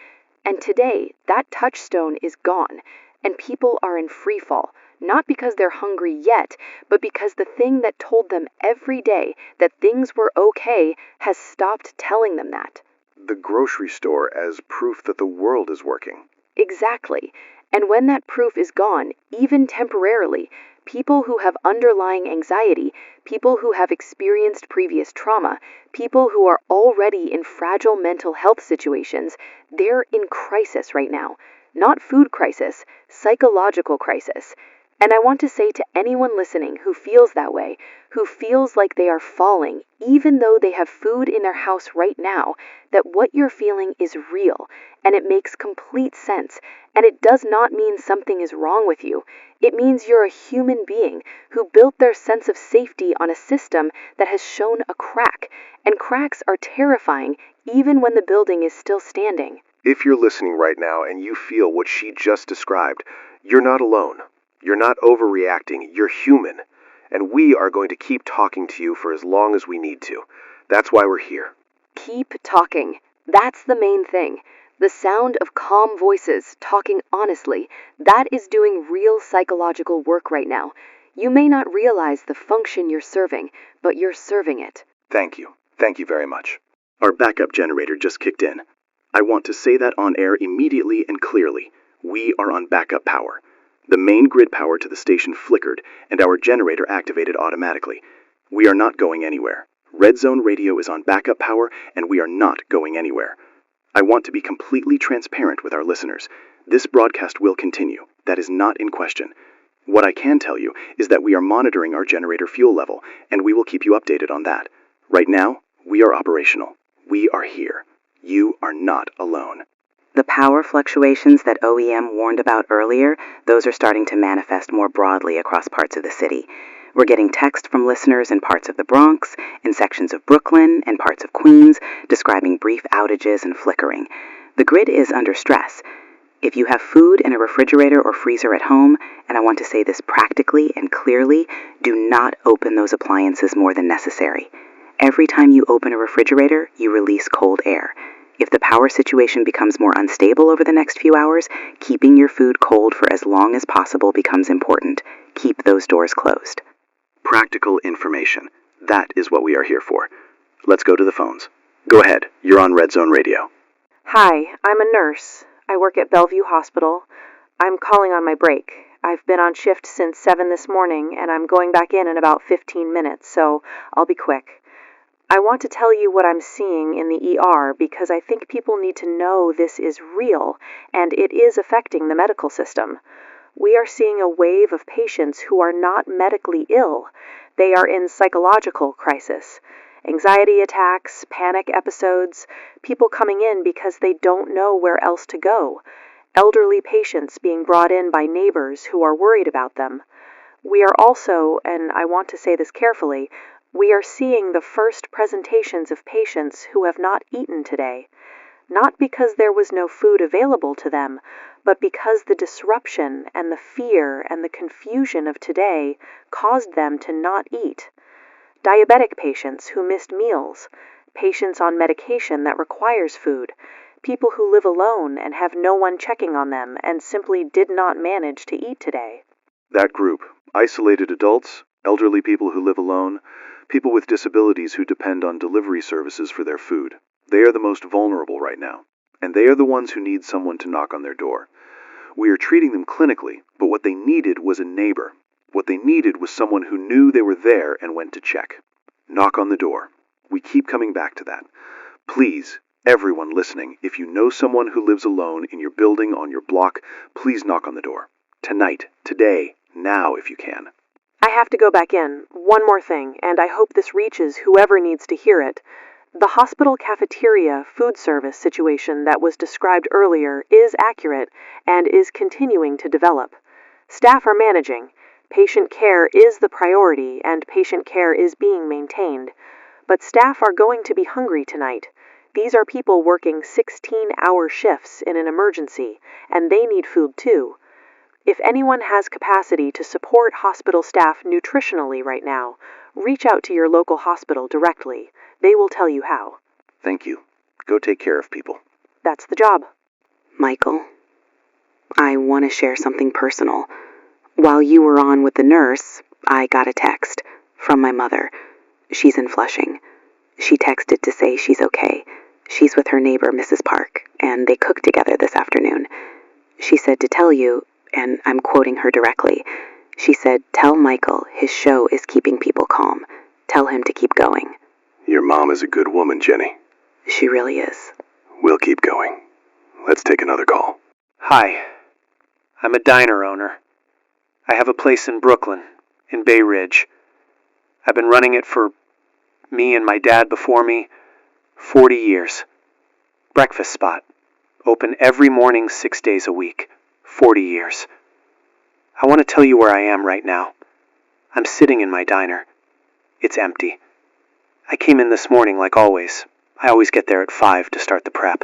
And today, that touchstone is gone, and people are in free fall. Not because they're hungry yet, but because the thing that told them every day that things were okay has stopped telling them that. The grocery store as proof that the world is working. Exactly. And when that proof is gone, even temporarily, people who have underlying anxiety, people who have experienced previous trauma, people who are already in fragile mental health situations, they're in crisis right now. Not food crisis, psychological crisis. And I want to say to anyone listening who feels that way, who feels like they are falling, even though they have food in their house right now, that what you're feeling is real, and it makes complete sense, and it does not mean something is wrong with you. It means you're a human being who built their sense of safety on a system that has shown a crack, and cracks are terrifying even when the building is still standing. If you're listening right now and you feel what she just described, you're not alone. You're not overreacting, you're human. And we are going to keep talking to you for as long as we need to. That's why we're here. Keep talking. That's the main thing. The sound of calm voices talking honestly, that is doing real psychological work right now. You may not realize the function you're serving, but you're serving it. Thank you. Thank you very much. Our backup generator just kicked in. I want to say that on air immediately and clearly. We are on backup power. The main grid power to the station flickered, and our generator activated automatically. We are not going anywhere. Red Zone Radio is on backup power, and we are not going anywhere. I want to be completely transparent with our listeners. This broadcast will continue. That is not in question. What I can tell you is that we are monitoring our generator fuel level, and we will keep you updated on that. Right now, we are operational. We are here. You are not alone. The power fluctuations that OEM warned about earlier, those are starting to manifest more broadly across parts of the city. We're getting text from listeners in parts of the Bronx, in sections of Brooklyn, and parts of Queens, describing brief outages and flickering. The grid is under stress. If you have food in a refrigerator or freezer at home, and I want to say this practically and clearly, do not open those appliances more than necessary. Every time you open a refrigerator, you release cold air. If the power situation becomes more unstable over the next few hours, keeping your food cold for as long as possible becomes important. Keep those doors closed. Practical information. That is what we are here for. Let's go to the phones. Go ahead. You're on Red Zone Radio. Hi, I'm a nurse. I work at Bellevue Hospital. I'm calling on my break. I've been on shift since 7 this morning, and I'm going back in about 15 minutes, so I'll be quick. I want to tell you what I'm seeing in the ER because I think people need to know this is real, and it is affecting the medical system. We are seeing a wave of patients who are not medically ill. They are in psychological crisis. Anxiety attacks, panic episodes, people coming in because they don't know where else to go. Elderly patients being brought in by neighbors who are worried about them. We are also, and I want to say this carefully, we are seeing the first presentations of patients who have not eaten today. Not because there was no food available to them, but because the disruption and the fear and the confusion of today caused them to not eat. Diabetic patients who missed meals, patients on medication that requires food, people who live alone and have no one checking on them and simply did not manage to eat today. That group, isolated adults, elderly people who live alone, people with disabilities who depend on delivery services for their food. They are the most vulnerable right now, and they are the ones who need someone to knock on their door. We are treating them clinically, but what they needed was a neighbor. What they needed was someone who knew they were there and went to check. Knock on the door. We keep coming back to that. Please, everyone listening, if you know someone who lives alone in your building, on your block, please knock on the door. Tonight, today, now if you can. I have to go back in. One more thing, and I hope this reaches whoever needs to hear it. The hospital cafeteria food service situation that was described earlier is accurate and is continuing to develop. Staff are managing. Patient care is the priority, and patient care is being maintained. But staff are going to be hungry tonight. These are people working 16-hour shifts in an emergency, and they need food too. If anyone has capacity to support hospital staff nutritionally right now, reach out to your local hospital directly. They will tell you how. Thank you. Go take care of people. That's the job. Michael, I want to share something personal. While you were on with the nurse, I got a text from my mother. She's in Flushing. She texted to say she's okay. She's with her neighbor, Mrs. Park, and they cooked together this afternoon. She said to tell you, and I'm quoting her directly, she said, "Tell Michael his show is keeping people calm. Tell him to keep going." Your mom is a good woman, Jenny. She really is. We'll keep going. Let's take another call. Hi. I'm a diner owner. I have a place in Brooklyn, in Bay Ridge. I've been running it for me and my dad before me 40 years. Breakfast spot. Open every morning 6 days a week. 40 years. I want to tell you where I am right now. I'm sitting in my diner. It's empty. I came in this morning like always. I always get there at 5 to start the prep.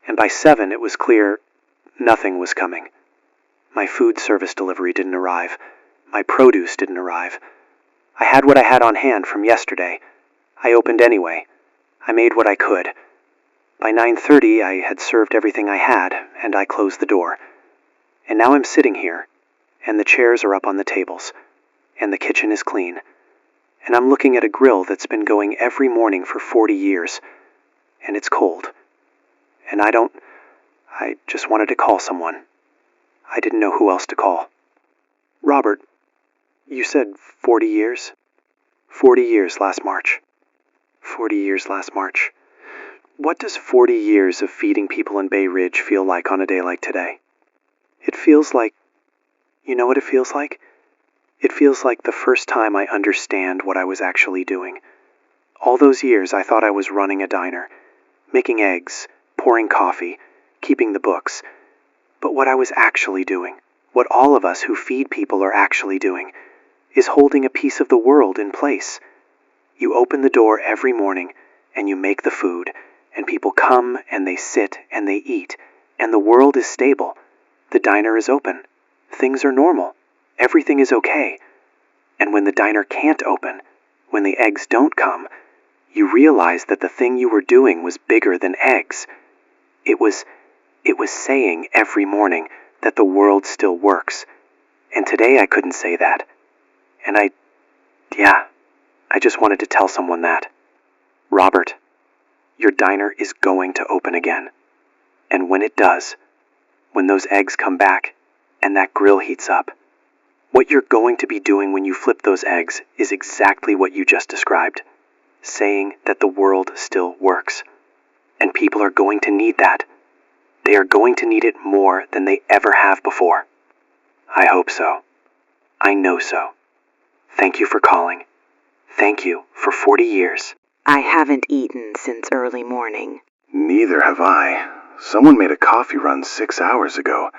And by 7 it was clear nothing was coming. My food service delivery didn't arrive. My produce didn't arrive. I had what I had on hand from yesterday. I opened anyway. I made what I could. By 9:30 I had served everything I had, and I closed the door. And now I'm sitting here, and the chairs are up on the tables, and the kitchen is clean, and I'm looking at a grill that's been going every morning for 40 years, and it's cold. And I just wanted to call someone. I didn't know who else to call. Robert, you said 40 years? 40 years last March. 40 years last March. What does 40 years of feeding people in Bay Ridge feel like on a day like today? It feels like... You know what it feels like? It feels like the first time I understand what I was actually doing. All those years I thought I was running a diner, making eggs, pouring coffee, keeping the books. But what I was actually doing, what all of us who feed people are actually doing, is holding a piece of the world in place. You open the door every morning, and you make the food, and people come and they sit and they eat, and the world is stable. The diner is open. Things are normal. Everything is okay. And when the diner can't open, when the eggs don't come, you realize that the thing you were doing was bigger than eggs. It was saying every morning that the world still works. And today I couldn't say that. And I just wanted to tell someone that. Robert, your diner is going to open again. And when it does, when those eggs come back and that grill heats up, what you're going to be doing when you flip those eggs is exactly what you just described. Saying that the world still works. And people are going to need that. They are going to need it more than they ever have before. I hope so. I know so. Thank you for calling. Thank you for 40 years. I haven't eaten since early morning. Neither have I. Someone made a coffee run 6 hours ago.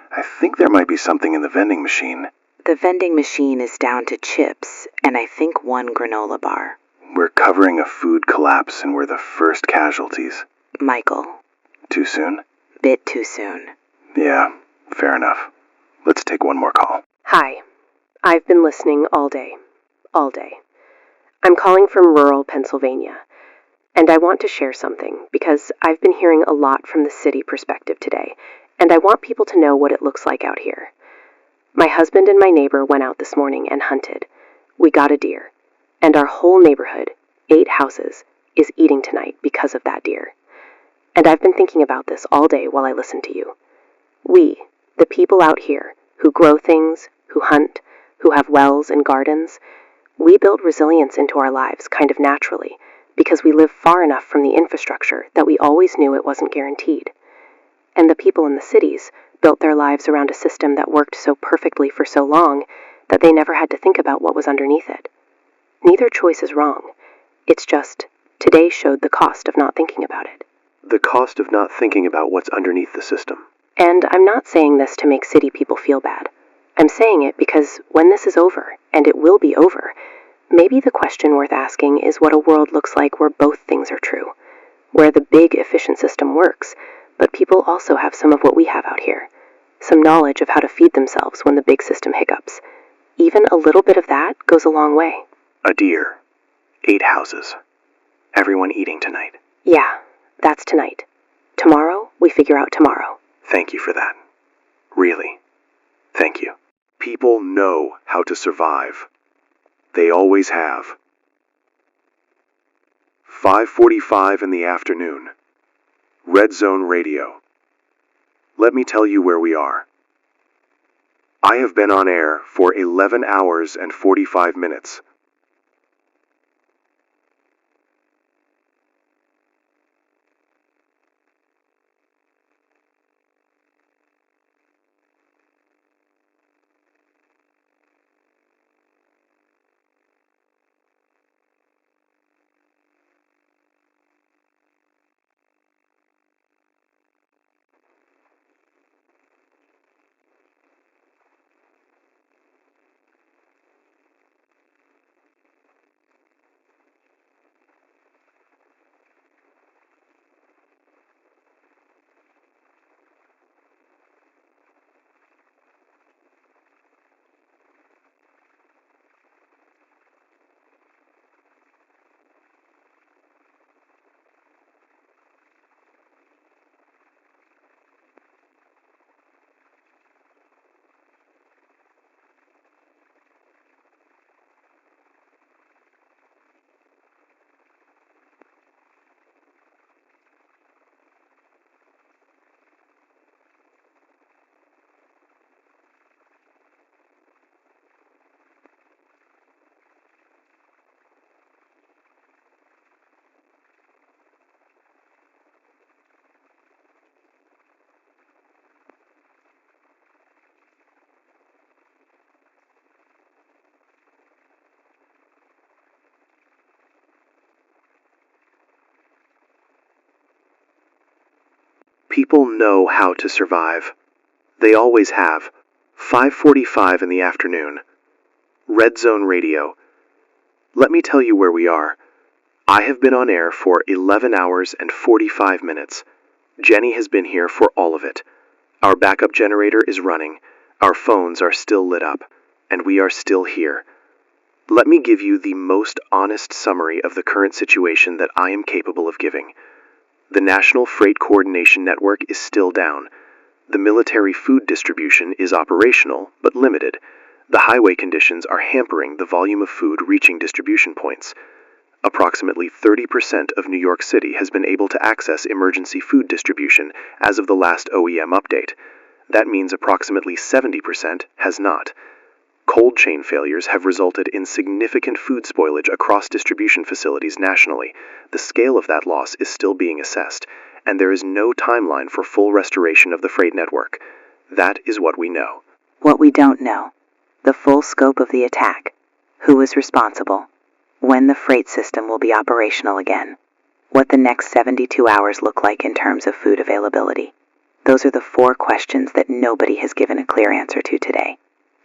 I think there might be something in the vending machine. The vending machine is down to chips, and I think one granola bar. We're covering a food collapse and we're the first casualties. Michael. Too soon? Bit too soon. Yeah, fair enough. Let's take one more call. Hi. I've been listening all day. All day. I'm calling from rural Pennsylvania, and I want to share something because I've been hearing a lot from the city perspective today, and I want people to know what it looks like out here. My husband and my neighbor went out this morning and hunted. We got a deer, and our whole neighborhood, 8 houses, is eating tonight because of that deer. And I've been thinking about this all day while I listen to you. We, the people out here, who grow things, who hunt, who have wells and gardens, we build resilience into our lives kind of naturally because we live far enough from the infrastructure that we always knew it wasn't guaranteed. And the people in the cities built their lives around a system that worked so perfectly for so long that they never had to think about what was underneath it. Neither choice is wrong. It's just, today showed the cost of not thinking about it. The cost of not thinking about what's underneath the system. And I'm not saying this to make city people feel bad. I'm saying it because when this is over, and it will be over, maybe the question worth asking is what a world looks like where both things are true. Where the big, efficient system works, but people also have some of what we have out here. Some knowledge of how to feed themselves when the big system hiccups. Even a little bit of that goes a long way. A deer. 8 houses. Everyone eating tonight. Yeah, that's tonight. Tomorrow, we figure out tomorrow. Thank you for that. Really. Thank you. People know how to survive. They always have. 5:45 in the afternoon. Red Zone Radio. Let me tell you where we are. I have been on air for 11 hours and 45 minutes. People know how to survive. They always have. 5:45 in the afternoon. Red Zone Radio. Let me tell you where we are. I have been on air for 11 hours and 45 minutes. Jenny has been here for all of it. Our backup generator is running. Our phones are still lit up. And we are still here. Let me give you the most honest summary of the current situation that I am capable of giving. The National Freight Coordination Network is still down. The military food distribution is operational, but limited. The highway conditions are hampering the volume of food reaching distribution points. Approximately 30% of New York City has been able to access emergency food distribution as of the last OEM update. That means approximately 70% has not. Cold chain failures have resulted in significant food spoilage across distribution facilities nationally. The scale of that loss is still being assessed, and there is no timeline for full restoration of the freight network. That is what we know. What we don't know: the full scope of the attack, who is responsible, when the freight system will be operational again, what the next 72 hours look like in terms of food availability. Those are the 4 questions that nobody has given a clear answer to today.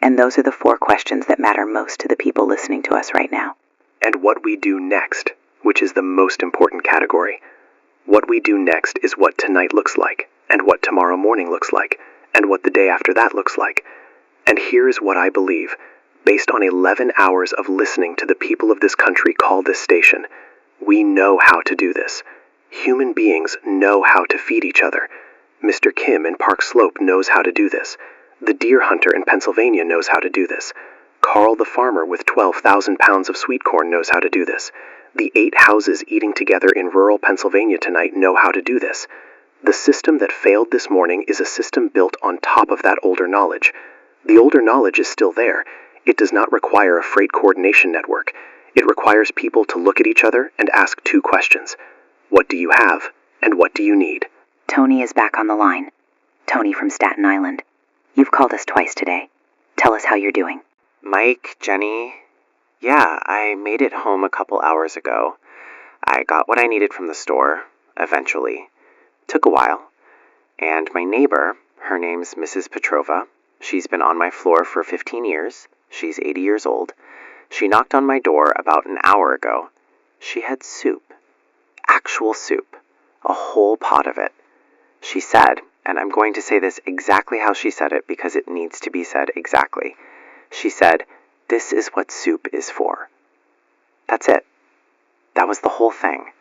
And those are the 4 questions that matter most to the people listening to us right now. And what we do next, which is the most important category. What we do next is what tonight looks like, and what tomorrow morning looks like, and what the day after that looks like. And here is what I believe, based on 11 hours of listening to the people of this country call this station. We know how to do this. Human beings know how to feed each other. Mr. Kim in Park Slope knows how to do this. The deer hunter in Pennsylvania knows how to do this. Carl the farmer with 12,000 pounds of sweet corn knows how to do this. The 8 houses eating together in rural Pennsylvania tonight know how to do this. The system that failed this morning is a system built on top of that older knowledge. The older knowledge is still there. It does not require a freight coordination network. It requires people to look at each other and ask 2 questions. What do you have, and what do you need? Tony is back on the line. Tony from Staten Island. You've called us twice today. Tell us how you're doing. Mike, Jenny, yeah, I made it home a couple hours ago. I got what I needed from the store, eventually. Took a while. And my neighbor, her name's Mrs. Petrova. She's been on my floor for 15 years. She's 80 years old. She knocked on my door about an hour ago. She had soup. Actual soup. A whole pot of it. She said, and I'm going to say this exactly how she said it because it needs to be said exactly. She said, "This is what soup is for." That's it. That was the whole thing.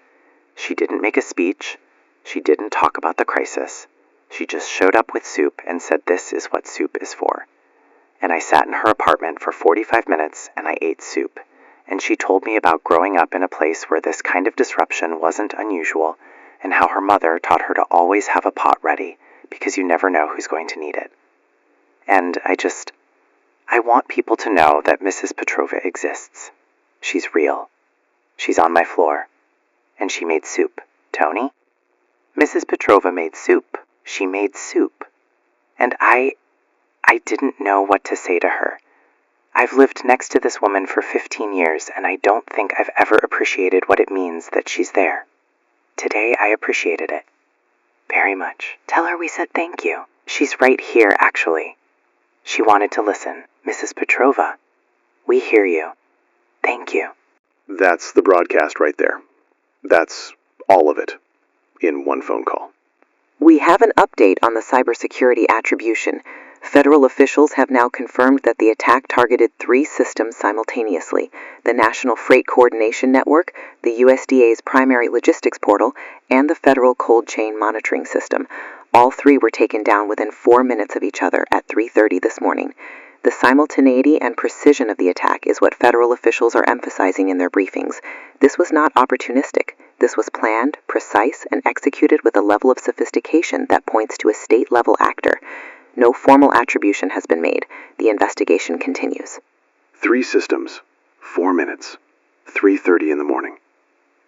She didn't make a speech. She didn't talk about the crisis. She just showed up with soup and said, "This is what soup is for." And I sat in her apartment for 45 minutes and I ate soup. And she told me about growing up in a place where this kind of disruption wasn't unusual and how her mother taught her to always have a pot ready because you never know who's going to need it. And I want people to know that Mrs. Petrova exists. She's real. She's on my floor. And she made soup. Tony? Mrs. Petrova made soup. She made soup. And I didn't know what to say to her. I've lived next to this woman for 15 years, and I don't think I've ever appreciated what it means that she's there. Today, I appreciated it. Very much. Tell her we said thank you. She's right here, actually. She wanted to listen. Mrs. Petrova, we hear you. Thank you. That's the broadcast right there. That's all of it, in one phone call. We have an update on the cybersecurity attribution. Federal officials have now confirmed that the attack targeted 3 systems simultaneously: the National Freight Coordination Network, the USDA's primary logistics portal, and the Federal Cold Chain Monitoring System. All 3 were taken down within 4 minutes of each other at 3:30 this morning. The simultaneity and precision of the attack is what federal officials are emphasizing in their briefings. This was not opportunistic. This was planned, precise, and executed with a level of sophistication that points to a state-level actor. No formal attribution has been made. The investigation continues. 3 systems, 4 minutes, 3:30 in the morning.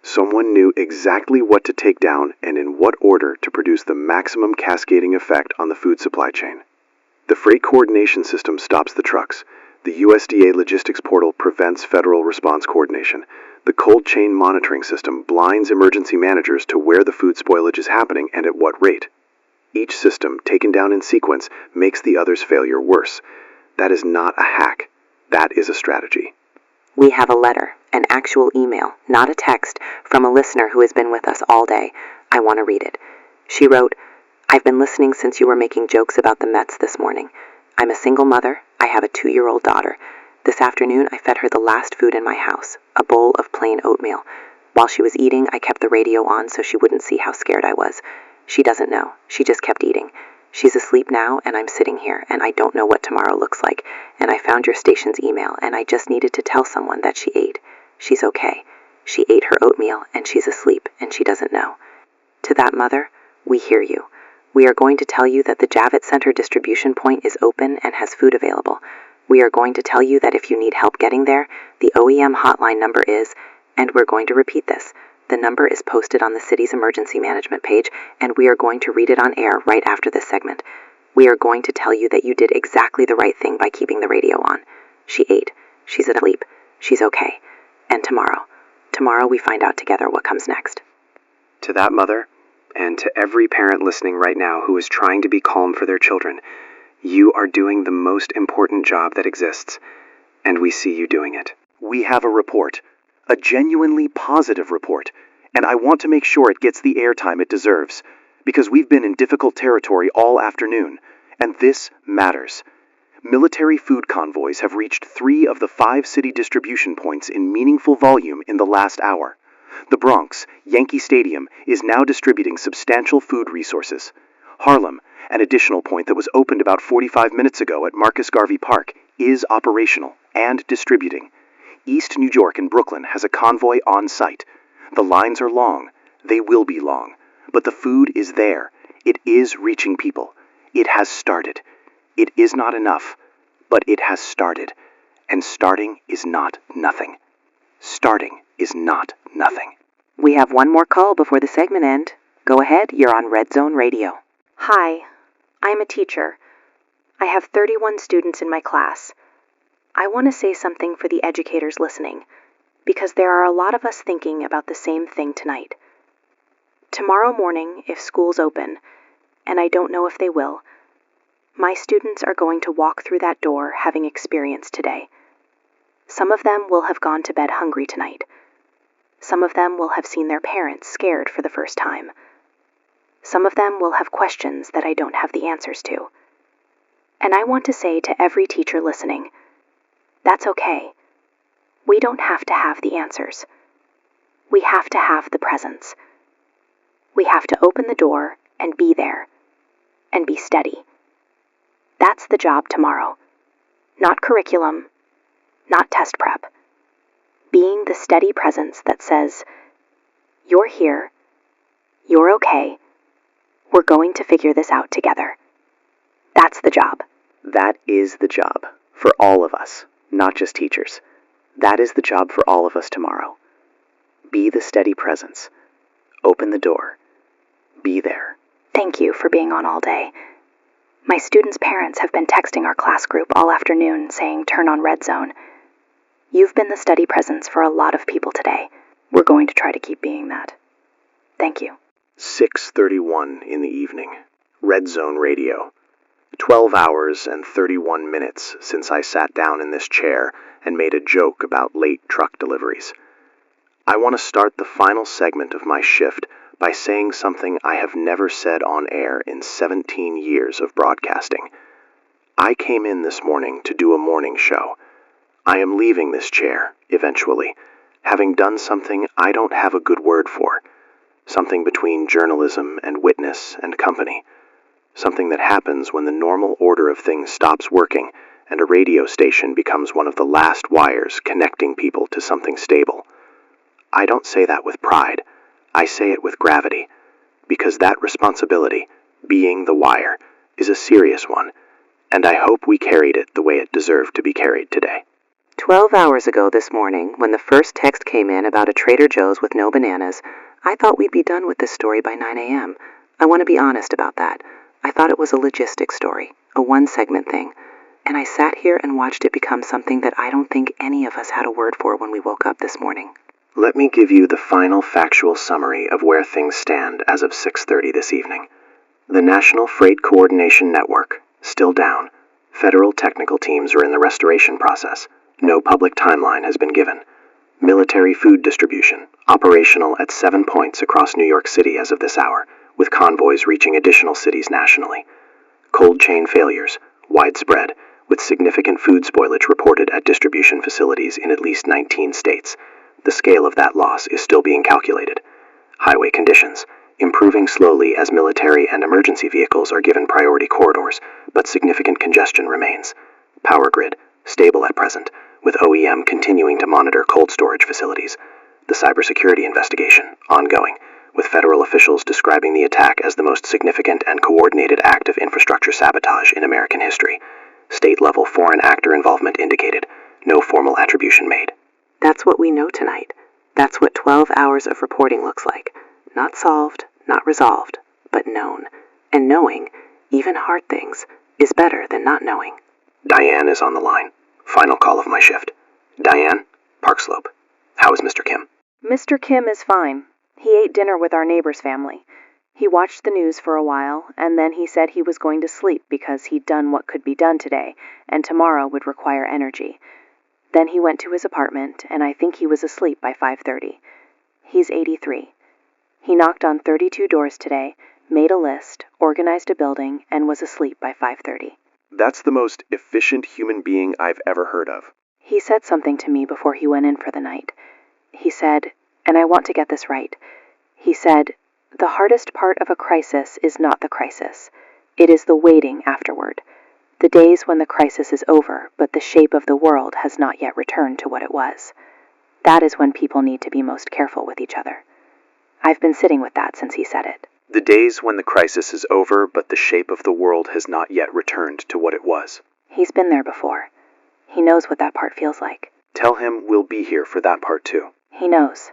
Someone knew exactly what to take down and in what order to produce the maximum cascading effect on the food supply chain. The freight coordination system stops the trucks. The USDA logistics portal prevents federal response coordination. The cold chain monitoring system blinds emergency managers to where the food spoilage is happening and at what rate. Each system, taken down in sequence, makes the other's failure worse. That is not a hack. That is a strategy. We have a letter, an actual email, not a text, from a listener who has been with us all day. I want to read it. She wrote, "I've been listening since you were making jokes about the Mets this morning. I'm a single mother. I have a 2-year-old daughter. This afternoon, I fed her the last food in my house, a bowl of plain oatmeal. While she was eating, I kept the radio on so she wouldn't see how scared I was. She doesn't know. She just kept eating. She's asleep now, and I'm sitting here, and I don't know what tomorrow looks like, and I found your station's email, and I just needed to tell someone that she ate. She's okay. She ate her oatmeal, and she's asleep, and she doesn't know. To that mother, we hear you. We are going to tell you that the Javits Center distribution point is open and has food available. We are going to tell you that if you need help getting there, the OEM hotline number is, and we're going to repeat this, the number is posted on the city's emergency management page, and we are going to read it on air right after this segment. We are going to tell you that you did exactly the right thing by keeping the radio on. She ate. She's asleep. She's okay. And tomorrow we find out together what comes next." To that mother, and to every parent listening right now who is trying to be calm for their children, you are doing the most important job that exists, and we see you doing it. We have a report, a genuinely positive report, and I want to make sure it gets the airtime it deserves, because we've been in difficult territory all afternoon, and this matters. Military food convoys have reached 3 of the 5 city distribution points in meaningful volume in the last hour. The Bronx, Yankee Stadium, is now distributing substantial food resources. Harlem, an additional point that was opened about 45 minutes ago at Marcus Garvey Park, is operational and distributing. East New York and Brooklyn has a convoy on site. The lines are long. They will be long. But the food is there. It is reaching people. It has started. It is not enough, but it has started. And starting is not nothing. Starting is not nothing. We have one more call before the segment end. Go ahead, you're on Red Zone Radio. Hi, I'm a teacher. I have 31 students in my class. I want to say something for the educators listening, because there are a lot of us thinking about the same thing tonight. Tomorrow morning, if schools open, and I don't know if they will, my students are going to walk through that door having experienced today. Some of them will have gone to bed hungry tonight. Some of them will have seen their parents scared for the first time. Some of them will have questions that I don't have the answers to. And I want to say to every teacher listening, that's okay. We don't have to have the answers. We have to have the presence. We have to open the door and be there, and be steady. That's the job tomorrow. Not curriculum, not test prep. Being the steady presence that says, you're here, you're okay, we're going to figure this out together. That's the job. That is the job for all of us, not just teachers. That is the job for all of us tomorrow. Be the steady presence. Open the door. Be there. Thank you for being on all day. My students' parents have been texting our class group all afternoon saying turn on Red Zone. You've been the steady presence for a lot of people today. We're going to try to keep being that. Thank you. 6:31 in the evening. Red Zone Radio. 12 hours and 31 minutes since I sat down in this chair and made a joke about late truck deliveries. I want to start the final segment of my shift by saying something I have never said on air in 17 years of broadcasting. I came in this morning to do a morning show. I am leaving this chair, eventually, having done something I don't have a good word for, something between journalism and witness and company, something that happens when the normal order of things stops working and a radio station becomes one of the last wires connecting people to something stable. I don't say that with pride. I say it with gravity, because that responsibility, being the wire, is a serious one, and I hope we carried it the way it deserved to be carried today. 12 hours ago this morning, when the first text came in about a Trader Joe's with no bananas, I thought we'd be done with this story by 9 a.m. I want to be honest about that. I thought it was a logistics story, a one-segment thing, and I sat here and watched it become something that I don't think any of us had a word for when we woke up this morning. Let me give you the final factual summary of where things stand as of 6:30 this evening. The National Freight Coordination Network, still down. Federal technical teams are in the restoration process. No public timeline has been given. Military food distribution, operational at 7 points across New York City as of this hour, with convoys reaching additional cities nationally. Cold chain failures, widespread, with significant food spoilage reported at distribution facilities in at least 19 states. The scale of that loss is still being calculated. Highway conditions, improving slowly as military and emergency vehicles are given priority corridors, but significant congestion remains. Power grid, stable at present, with OEM continuing to monitor cold storage facilities. The cybersecurity investigation, ongoing, with federal officials describing the attack as the most significant and coordinated act of infrastructure sabotage in American history. State-level foreign actor involvement indicated. No formal attribution made. That's what we know tonight. That's what 12 hours of reporting looks like. Not solved, not resolved, but known. And knowing, even hard things, is better than not knowing. Diane is on the line. Final call of my shift. Diane, Park Slope. How is Mr. Kim? Mr. Kim is fine. He ate dinner with our neighbor's family. He watched the news for a while, and then he said he was going to sleep because he'd done what could be done today, and tomorrow would require energy. Then he went to his apartment, and I think he was asleep by 5:30. He's 83. He knocked on 32 doors today, made a list, organized a building, and was asleep by 5:30. That's the most efficient human being I've ever heard of. He said something to me before he went in for the night. He said, and I want to get this right, he said, "The hardest part of a crisis is not the crisis. It is the waiting afterward. The days when the crisis is over, but the shape of the world has not yet returned to what it was. That is when people need to be most careful with each other." I've been sitting with that since he said it. The days when the crisis is over, but the shape of the world has not yet returned to what it was. He's been there before. He knows what that part feels like. Tell him we'll be here for that part too. He knows.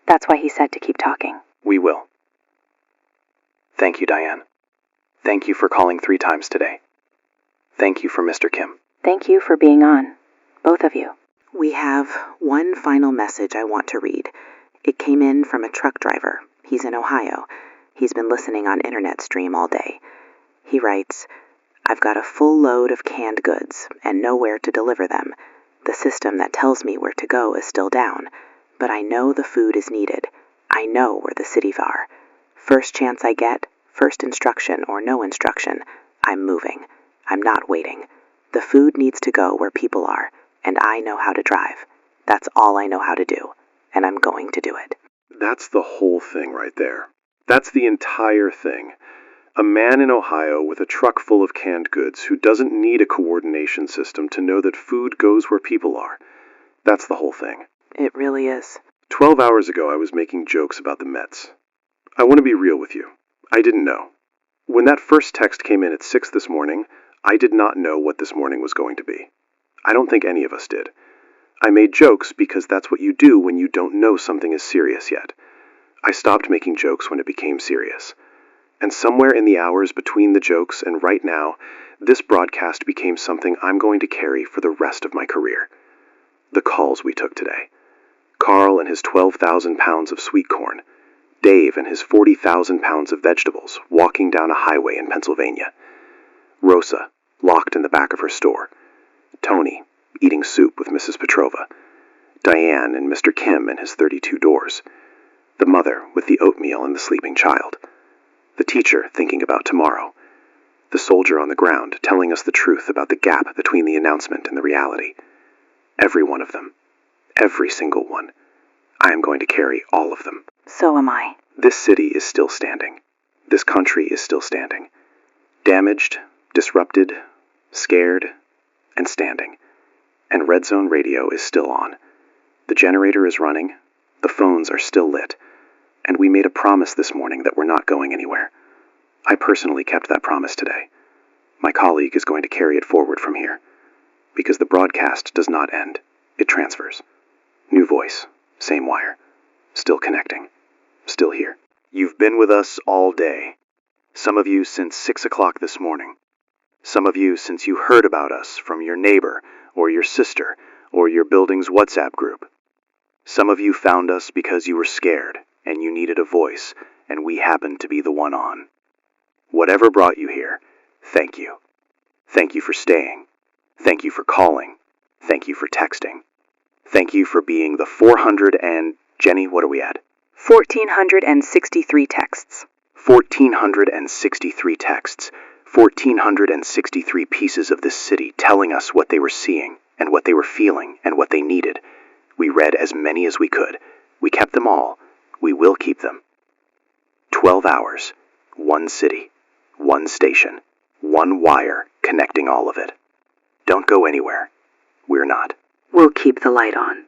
That's why he said to keep talking. We will. Thank you, Diane. Thank you for calling 3 times today. Thank you for Mr. Kim. Thank you for being on, both of you. We have one final message I want to read. It came in from a truck driver. He's in Ohio. He's been listening on Internet Stream all day. He writes, "I've got a full load of canned goods and nowhere to deliver them. The system that tells me where to go is still down, but I know the food is needed. I know where the cities are. First chance I get, first instruction or no instruction, I'm moving. I'm not waiting. The food needs to go where people are, and I know how to drive. That's all I know how to do, and I'm going to do it." That's the whole thing right there. That's the entire thing. A man in Ohio with a truck full of canned goods who doesn't need a coordination system to know that food goes where people are. That's the whole thing. It really is. 12 hours ago I was making jokes about the Mets. I want to be real with you. I didn't know. When that first text came in at 6 this morning, I did not know what this morning was going to be. I don't think any of us did. I made jokes because that's what you do when you don't know something is serious yet. I stopped making jokes when it became serious. And somewhere in the hours between the jokes and right now, this broadcast became something I'm going to carry for the rest of my career. The calls we took today. Carl and his 12,000 pounds of sweet corn. Dave and his 40,000 pounds of vegetables walking down a highway in Pennsylvania. Rosa, locked in the back of her store. Tony, eating soup with Mrs. Petrova. Diane and Mr. Kim and his 32 doors. The mother with the oatmeal and the sleeping child. The teacher thinking about tomorrow. The soldier on the ground telling us the truth about the gap between the announcement and the reality. Every one of them. Every single one. I am going to carry all of them. So am I. This city is still standing. This country is still standing. Damaged, disrupted, scared, and standing. And Red Zone Radio is still on. The generator is running. The phones are still lit. And we made a promise this morning that we're not going anywhere. I personally kept that promise today. My colleague is going to carry it forward from here. Because the broadcast does not end. It transfers. New voice. Same wire. Still connecting. Still here. You've been with us all day. Some of you since 6 o'clock this morning. Some of you since you heard about us from your neighbor or your sister or your building's WhatsApp group. Some of you found us because you were scared and you needed a voice, and we happened to be the one on. Whatever brought you here, thank you. Thank you for staying. Thank you for calling. Thank you for texting. Thank you for being the 400 and... Jenny, what are we at? 1,463 texts. 1,463 texts. 1,463 pieces of this city telling us what they were seeing and what they were feeling and what they needed. We read as many as we could. We kept them all. We will keep them. 12 hours. One city. One station. One wire connecting all of it. Don't go anywhere. We're not. We'll keep the light on.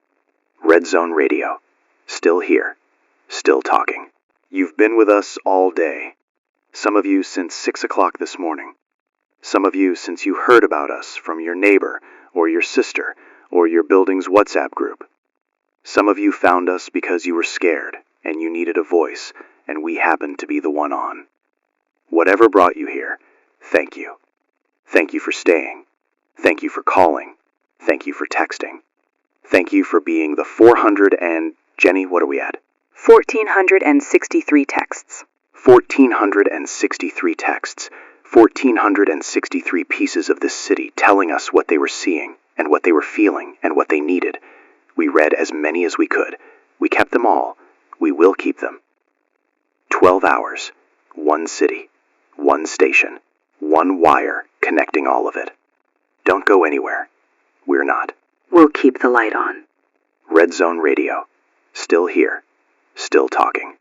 Red Zone Radio. Still here. Still talking. You've been with us all day. Some of you since 6 o'clock this morning. Some of you since you heard about us from your neighbor or your sister or your building's WhatsApp group. Some of you found us because you were scared and you needed a voice, and we happened to be the one on. Whatever brought you here, thank you. Thank you for staying. Thank you for calling. Thank you for texting. Thank you for being the 400 and... Jenny, what are we at? 1,463 texts. 1,463 texts. 1,463 pieces of this city telling us what they were seeing and what they were feeling and what they needed. We read as many as we could. We kept them all. We will keep them. 12 hours. One city. One station. One wire connecting all of it. Don't go anywhere. We're not. We'll keep the light on. Red Zone Radio. Still here. Still talking.